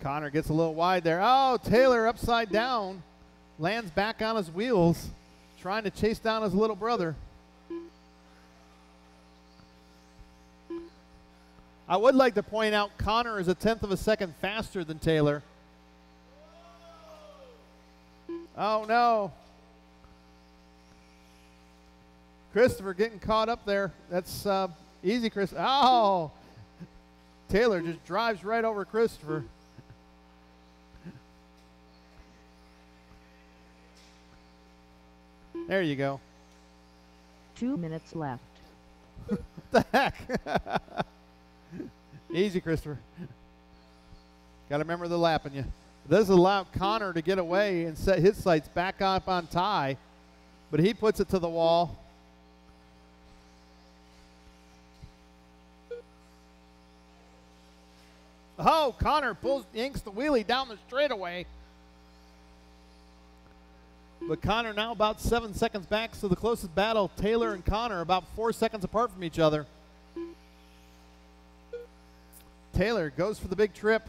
Connor gets a little wide there. Oh, Taylor upside down. Lands back on his wheels, trying to chase down his little brother. I would like to point out Connor is 1/10 of a second faster than Taylor. Oh, no. Christopher getting caught up there. That's easy, Chris. Oh, Taylor just drives right over Christopher. There you go. 2 minutes left. What the heck? Easy, Christopher. Got to remember the lapping you. This allowed Connor to get away and set his sights back up on Ty, but he puts it to the wall. Oh, Connor yanks the wheelie down the straightaway. But Connor now about 7 seconds back, so the closest battle, Taylor and Connor, about 4 seconds apart from each other. Taylor goes for the big trip.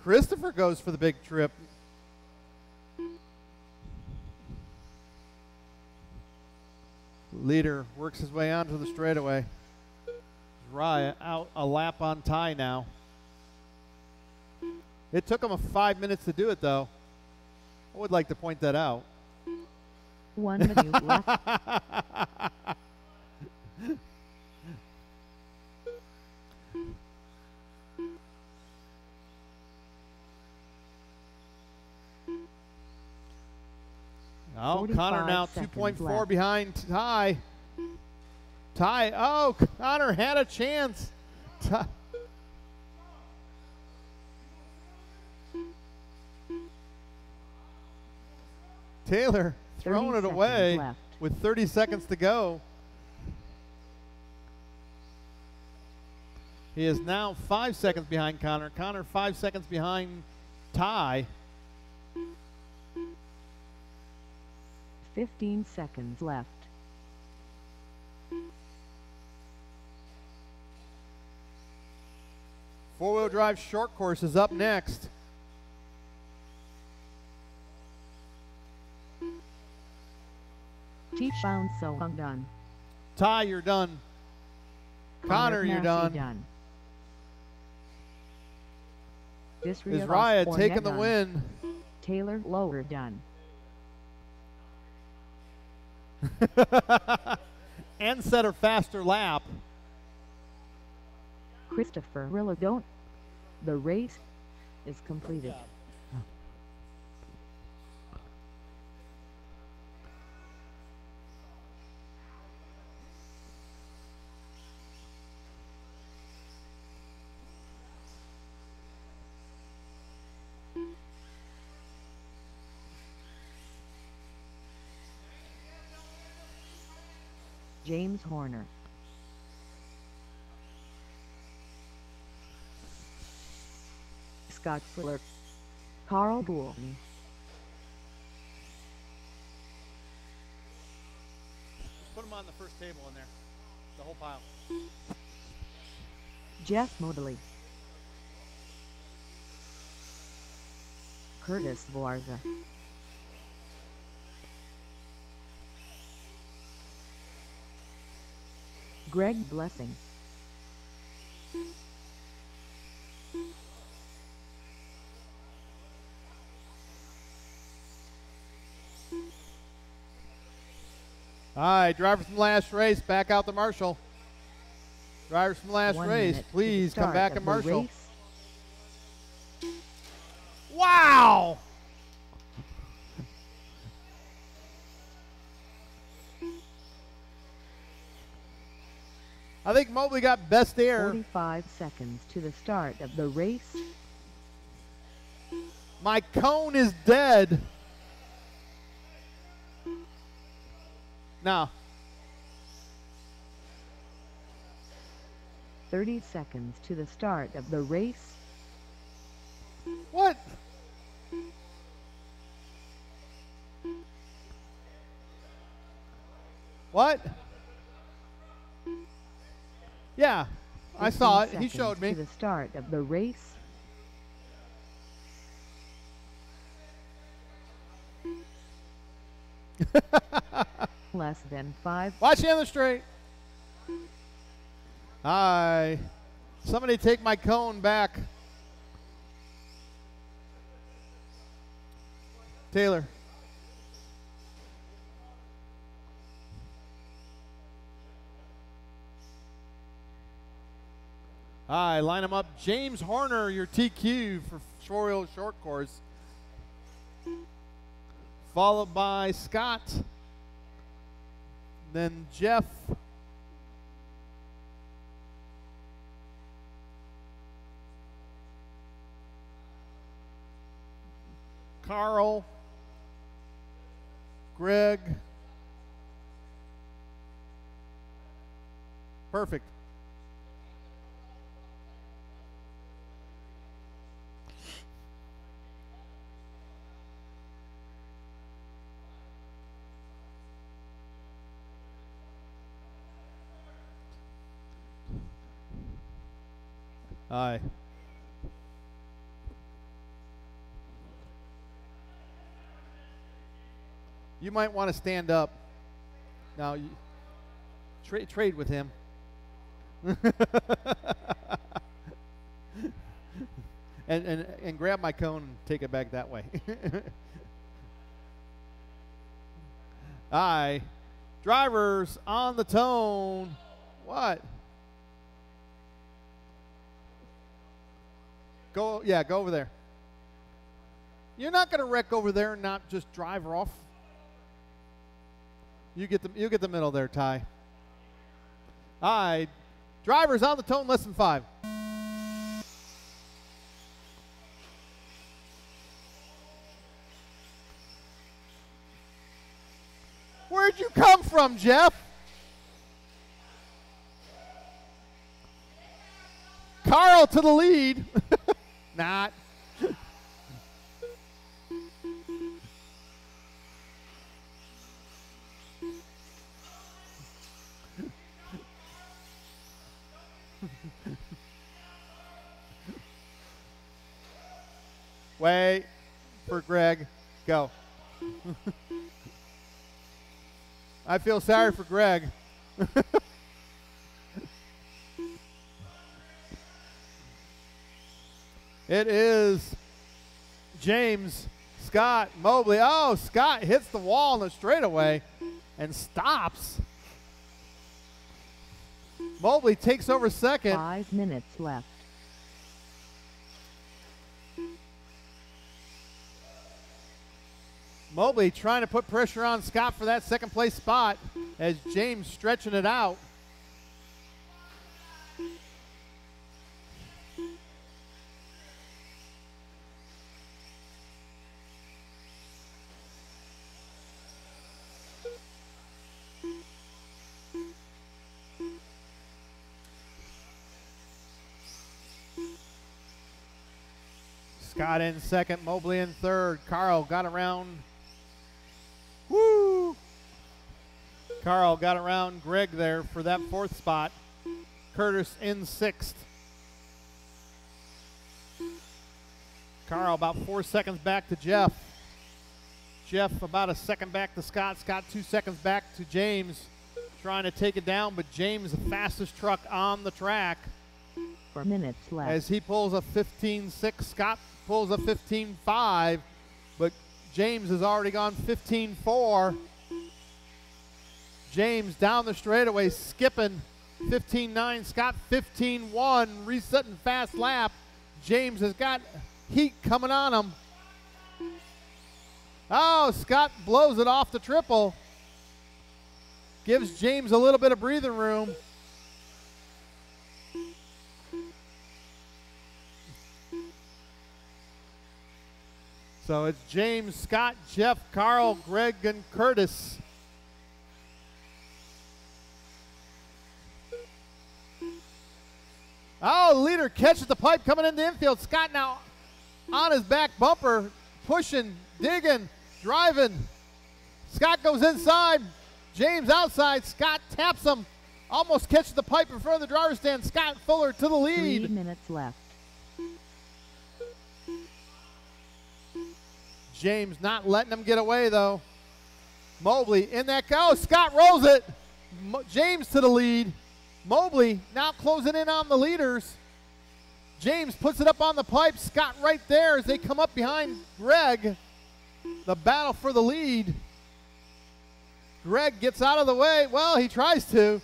Christopher goes for the big trip. Leader works his way onto the straightaway. Raya out a lap on Ty now. It took him 5 minutes to do it, though. I would like to point that out. 1 minute left. Oh, Connor now 2.4 behind Ty. Oh, Connor had a chance. Taylor throwing it away with 30 seconds to go. He is now 5 seconds behind Connor. Connor 5 seconds behind Ty. 15 seconds left. Four-wheel drive short course is up next. T-bound so I'm done. Ty, you're done. Connor, you're done. Is Raya taking the win? Taylor lower done. And set a faster lap. Christopher Rilladone. The race is completed. James Horner. Scott Fuller. Carl Booley. Put them on the first table in there. The whole pile. Jeff Mobley. Curtis Varga. Greg Blessing. All right, drivers from last race, back out to Marshall. Drivers from last 1 race, minute please to the come back start and of the Marshall. race. Wow! I think Mobley got best air. 45 seconds to the start of the race. My cone is dead. Now. 30 seconds to the start of the race. What? What? Yeah, I saw it. He showed me. To the start of the race. Less than 5. Watch the other straight. Hi. Somebody take my cone back. Taylor. Hi, line them up. James Horner, your TQ for four-wheel short course. Followed by Scott. Then Jeff. Carl. Greg. Perfect. Aye. You might want to stand up. Now, trade with him. and grab my cone and take it back that way. Aye. Drivers on the tone. What? Go over there. You're not going to wreck over there and not just drive off. You get the middle there, Ty. All right. Drivers on the tone, less than 5. Where'd you come from, Jeff? Carl to the lead. Not. Wait for Greg. Go. I feel sorry for Greg. It is James, Scott, Mobley. Oh, Scott hits the wall in the straightaway and stops. Mobley takes over second. 5 minutes left. Mobley trying to put pressure on Scott for that second place spot as James stretching it out. Scott in second, Mobley in third. Carl got around. Woo! Carl got around Greg there for that fourth spot. Curtis in sixth. Carl about 4 seconds back to Jeff. Jeff about a second back to Scott. Scott 2 seconds back to James. Trying to take it down, but James the fastest truck on the track. 4 minutes left. As he pulls a 15.6, Scott pulls a 15.5, but James has already gone 15.4. James down the straightaway, skipping 15.9. Scott 15.1, resetting fast lap. James has got heat coming on him. Oh, Scott blows it off the triple. Gives James a little bit of breathing room. So it's James, Scott, Jeff, Carl, Greg, and Curtis. Oh, leader catches the pipe coming into infield. Scott now on his back bumper, pushing, digging, driving. Scott goes inside. James outside. Scott taps him. Almost catches the pipe in front of the driver's stand. Scott Fuller to the lead. 3 minutes left. James not letting him get away, though. Mobley in that go. Oh, Scott rolls it. James to the lead. Mobley now closing in on the leaders. James puts it up on the pipe. Scott right there as they come up behind Greg. The battle for the lead. Greg gets out of the way. Well, he tries to.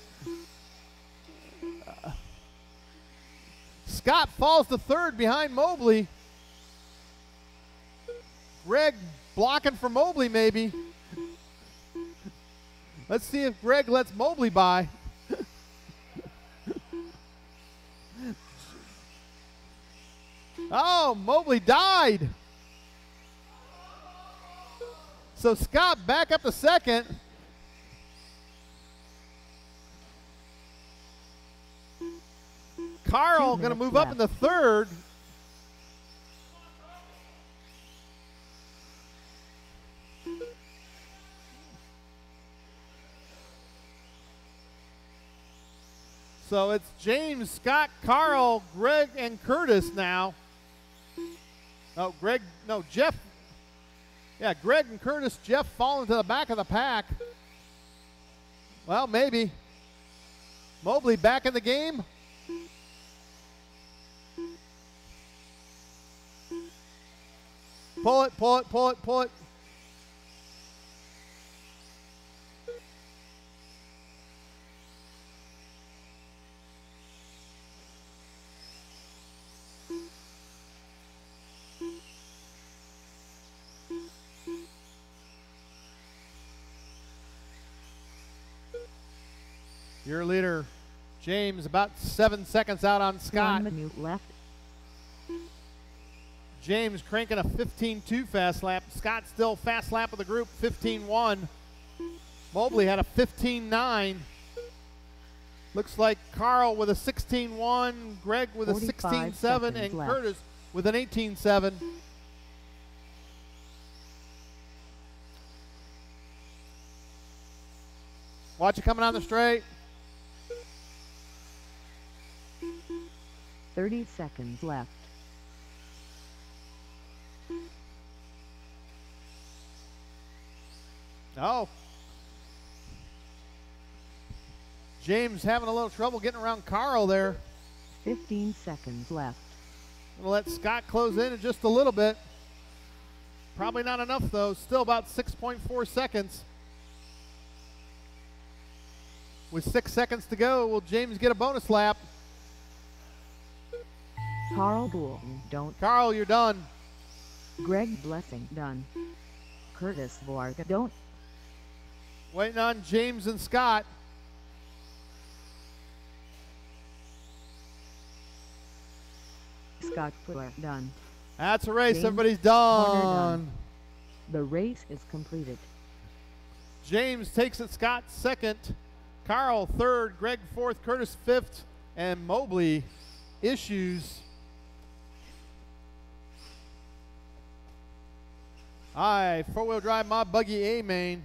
Scott falls to third behind Mobley. Greg blocking for Mobley, maybe. Let's see if Greg lets Mobley by. Oh, Mobley died. So Scott back up to second. Carl going to move up into third. So it's James, Scott, Carl, Greg, and Curtis now. Oh, Greg, no, Jeff. Yeah, Greg and Curtis, Jeff falling to the back of the pack. Well, maybe. Mobley back in the game. Pull it, pull it, pull it, pull it. Your leader, James, about 7 seconds out on Scott. 1 minute left. James cranking a 15.2 fast lap. Scott still fast lap of the group, 15.1. Mobley had a 15.9. Looks like Carl with a 16.1, Greg with a 16.7, and left. Curtis with an 18.7. Watch it coming on the straight. 30 seconds left. Oh. James having a little trouble getting around Carl there. 15 seconds left. Gonna let Scott close in just a little bit. Probably not enough though. Still about 6.4 seconds. With 6 seconds to go, will James get a bonus lap? Carl Boulton, don't. Carl, you're done. Greg Blessing, done. Curtis Varga, don't. Waiting on James and Scott. Scott Fuller, done. That's a race. James Everybody's Horner, done. done. The race is completed. James takes it. Scott second. Carl third. Greg fourth. Curtis fifth. And Mobley issues. Aye, four-wheel drive mod buggy A main.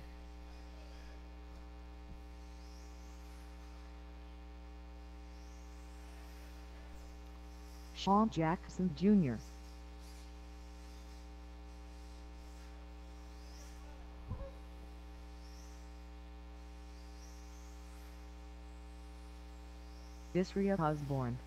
Sean Jackson Jr. Isria Osborne.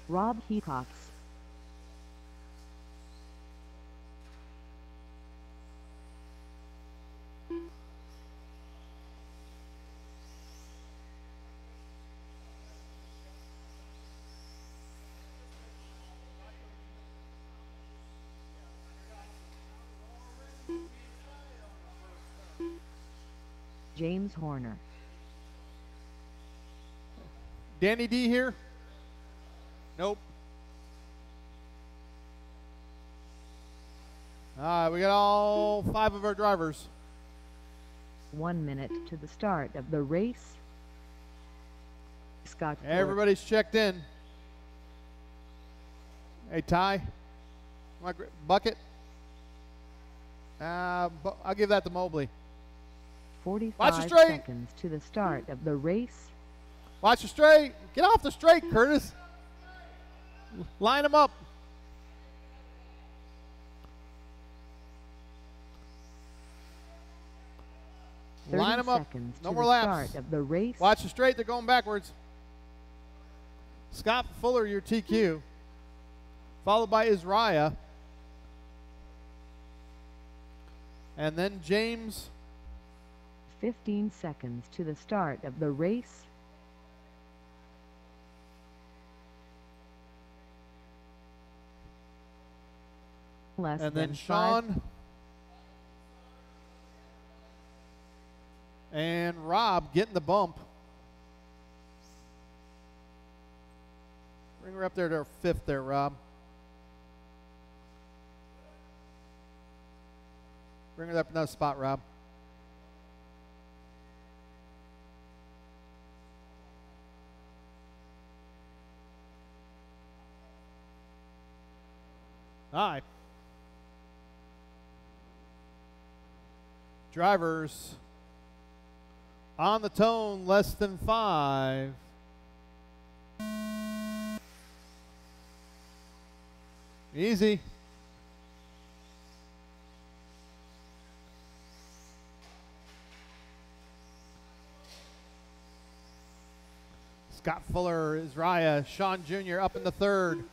Rob Hecox. James Horner. Danny D here? Nope. All right, we got all 5 of our drivers. 1 minute to the start of the race. Scott Fuller. Everybody's checked in. Hey, Ty. Bucket. I'll give that to Mobley. 45 straight. seconds to the start of the race. Watch the straight. Get off the straight, Curtis. Line them up. Line them up. Seconds No to more the laps. start of the race. Watch the straight. They're going backwards. Scott Fuller, your TQ. Followed by Isriah. And then James. 15 seconds to the start of the race. Less And than then 5. Sean. And Rob getting the bump. Bring her up there to her 5th there, Rob. Bring her up another spot, Rob. All right. Drivers on the tone, less than 5. Easy. Scott Fuller, Isaiah, Sean Jr. up in the third.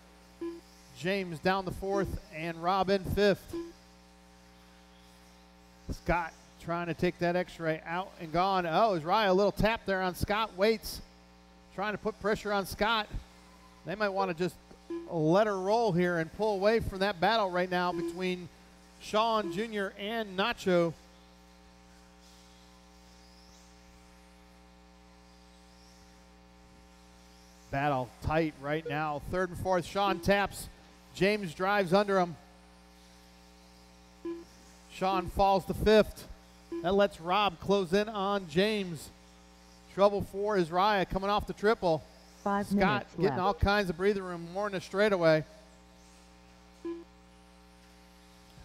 James down the fourth, and Rob in fifth. Scott trying to take that X-ray out and gone. Oh, Isaiah, a little tap there on Scott. Waits, trying to put pressure on Scott. They might want to just let her roll here and pull away from that battle right now between Sean Jr. and Nacho. Battle tight right now. Third and fourth. Sean taps. James drives under him. Sean falls to fifth. That lets Rob close in on James. Trouble for Isaiah coming off the triple. 5 Scott minutes getting left. all kinds of breathing room, more than a straightaway.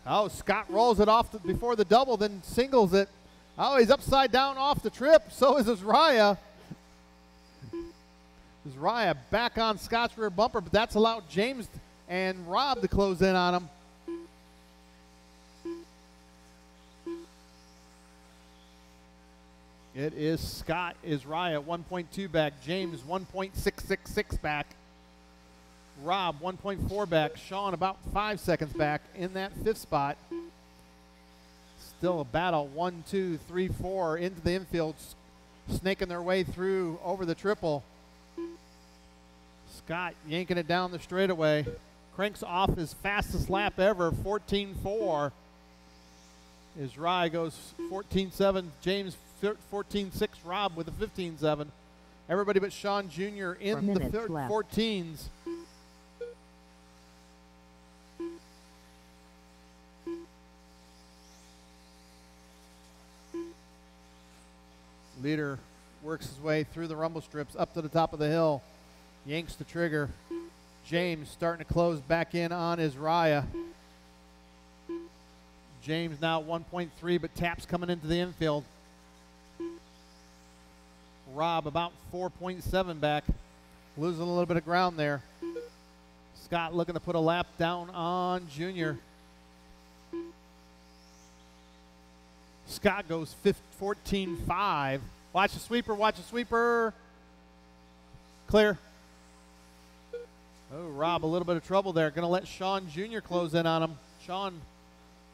Oh, Scott rolls it off before the double, then singles it. Oh, he's upside down off the trip. So is Isaiah. Isaiah back on Scott's rear bumper, but that's allowed James and Rob to close in on him. It is Scott, Isaiah 1.2 back, James 1.666 back, Rob 1.4 back, Sean about 5 seconds back in that fifth spot. Still a battle, 1, 2, 3, 4 into the infield, snaking their way through over the triple. Scott yanking it down the straightaway, cranks off his fastest lap ever, 14.4. Isaiah goes 14.7, James 14.6, Rob with a 15.7. Everybody but Sean Jr. in the 14s. Leader works his way through the rumble strips up to the top of the hill. Yanks the trigger. James starting to close back in on Isaiah. James now 1.3, but taps coming into the infield. Rob about 4.7 back, losing a little bit of ground there. Scott looking to put a lap down on Junior. Scott goes 14.5. Watch the sweeper, watch the sweeper. Clear. Oh, Rob, a little bit of trouble there. Going to let Sean Jr. close in on him. Sean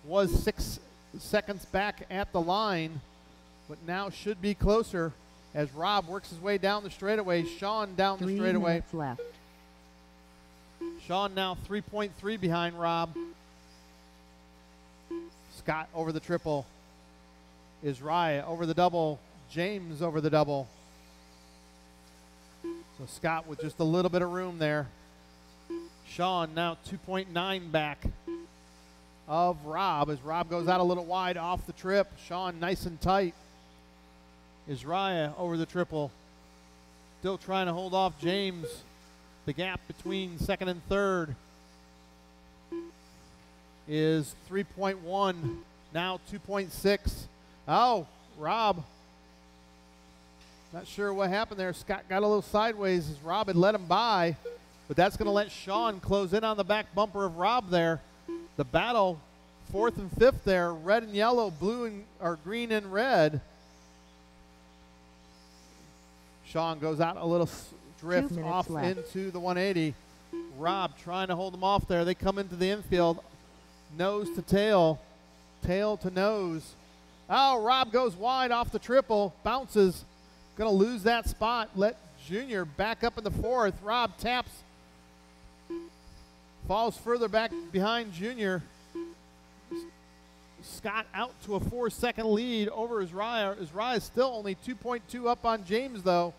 was 6 seconds back at the line, but now should be closer as Rob works his way down the straightaway. Sean down the 3 straightaway. minutes left. Sean now 3.3 behind Rob. Scott over the triple. Isaiah over the double. James over the double. So Scott with just a little bit of room there. Sean now 2.9 back of Rob as Rob goes out a little wide off the trip. Sean nice and tight. Isaiah over the triple. Still trying to hold off James. The gap between second and third is 3.1. Now 2.6. Oh, Rob. Not sure what happened there. Scott got a little sideways as Rob had let him by. But that's going to let Sean close in on the back bumper of Rob there. The battle, fourth and fifth there, red and yellow, blue and or green and red. Sean goes out a little drift off left. into the 180. Rob trying to hold him off there. They come into the infield, nose to tail, tail to nose. Oh, Rob goes wide off the triple, bounces. Going to lose that spot. Let Junior back up in the fourth. Rob taps. Falls further back behind Junior. Scott out to a 4-second lead over Isaiah. Isaiah is still only 2.2 up on James, though.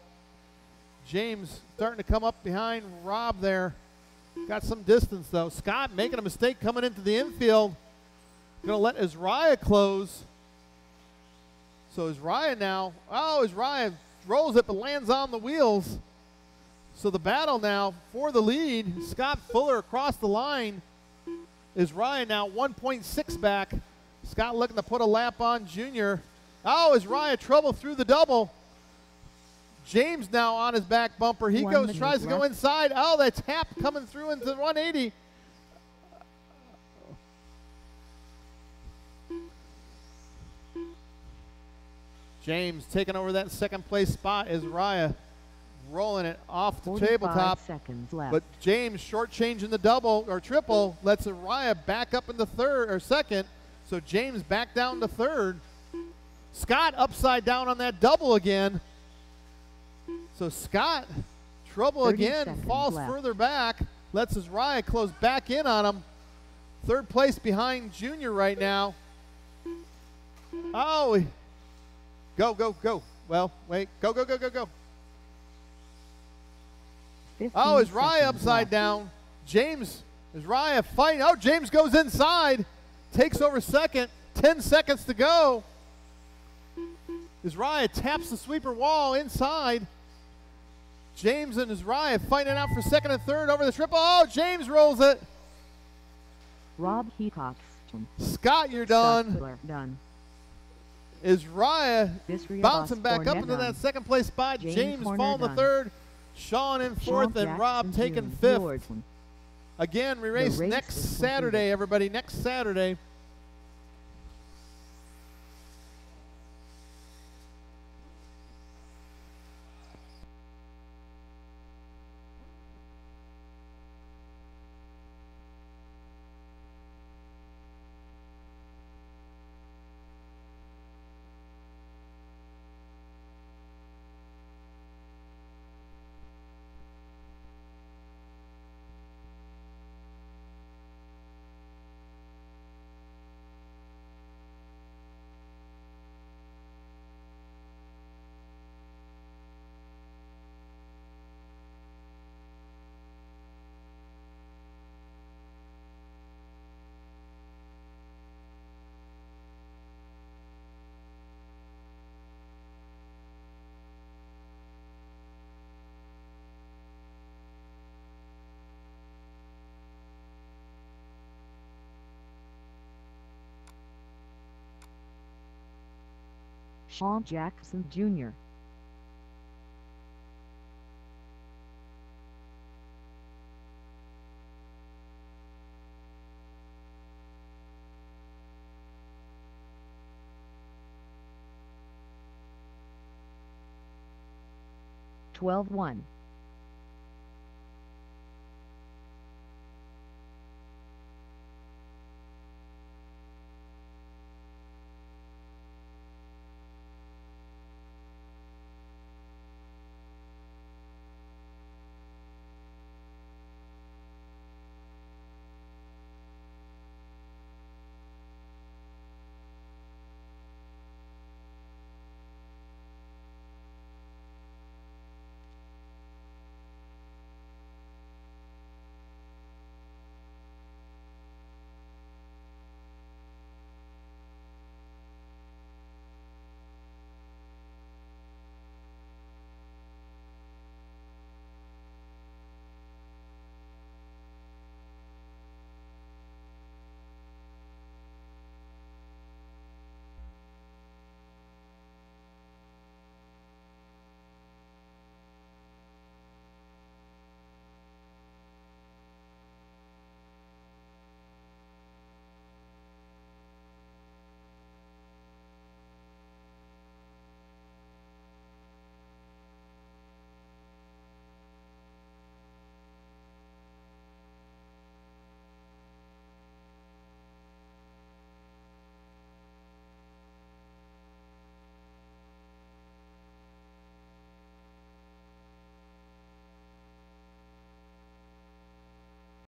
James starting to come up behind Rob there. Got some distance, though. Scott making a mistake coming into the infield. Going to let Isaiah close. So Isaiah now, Isaiah rolls it but lands on the wheels. So the battle now for the lead, Scott Fuller across the line. Isaiah now 1.6 back. Scott looking to put a lap on Junior. Oh, Isaiah trouble through the double. James now on his back bumper. He goes, tries to go inside. Oh, that tap coming through into the 180. James taking over that second place spot. Isaiah rolling it off the 45 tabletop. seconds left. But James shortchanging the double or triple lets Araya back up into third or second. So James back down to third. Scott upside down on that double again. So Scott, trouble 30 again, seconds falls left. further back. Lets Araya close back in on him. Third place behind Junior right now. Oh, go, go, go. Well, wait, go, go, go, go, go. 15 Oh, is Rye seconds upside left. down? James, is Rye fighting? Oh, James goes inside, takes over second. 10 seconds to go. Is Rye taps the sweeper wall inside. James and Rye fighting out for second and third over the triple. Oh, James rolls it. Rob Heacock. Scott, you're Scott done. Spiller, done. Is Raya Visriabas bouncing back up Cornet into that done. second place spot. James James Horner falling to done. third. Sean in fourth, Sean and Rob Jackson taking Jr. fifth. Jordan. Again, we race race next is completed. Saturday, everybody. Next Saturday. Sean Jackson Jr. (12-1).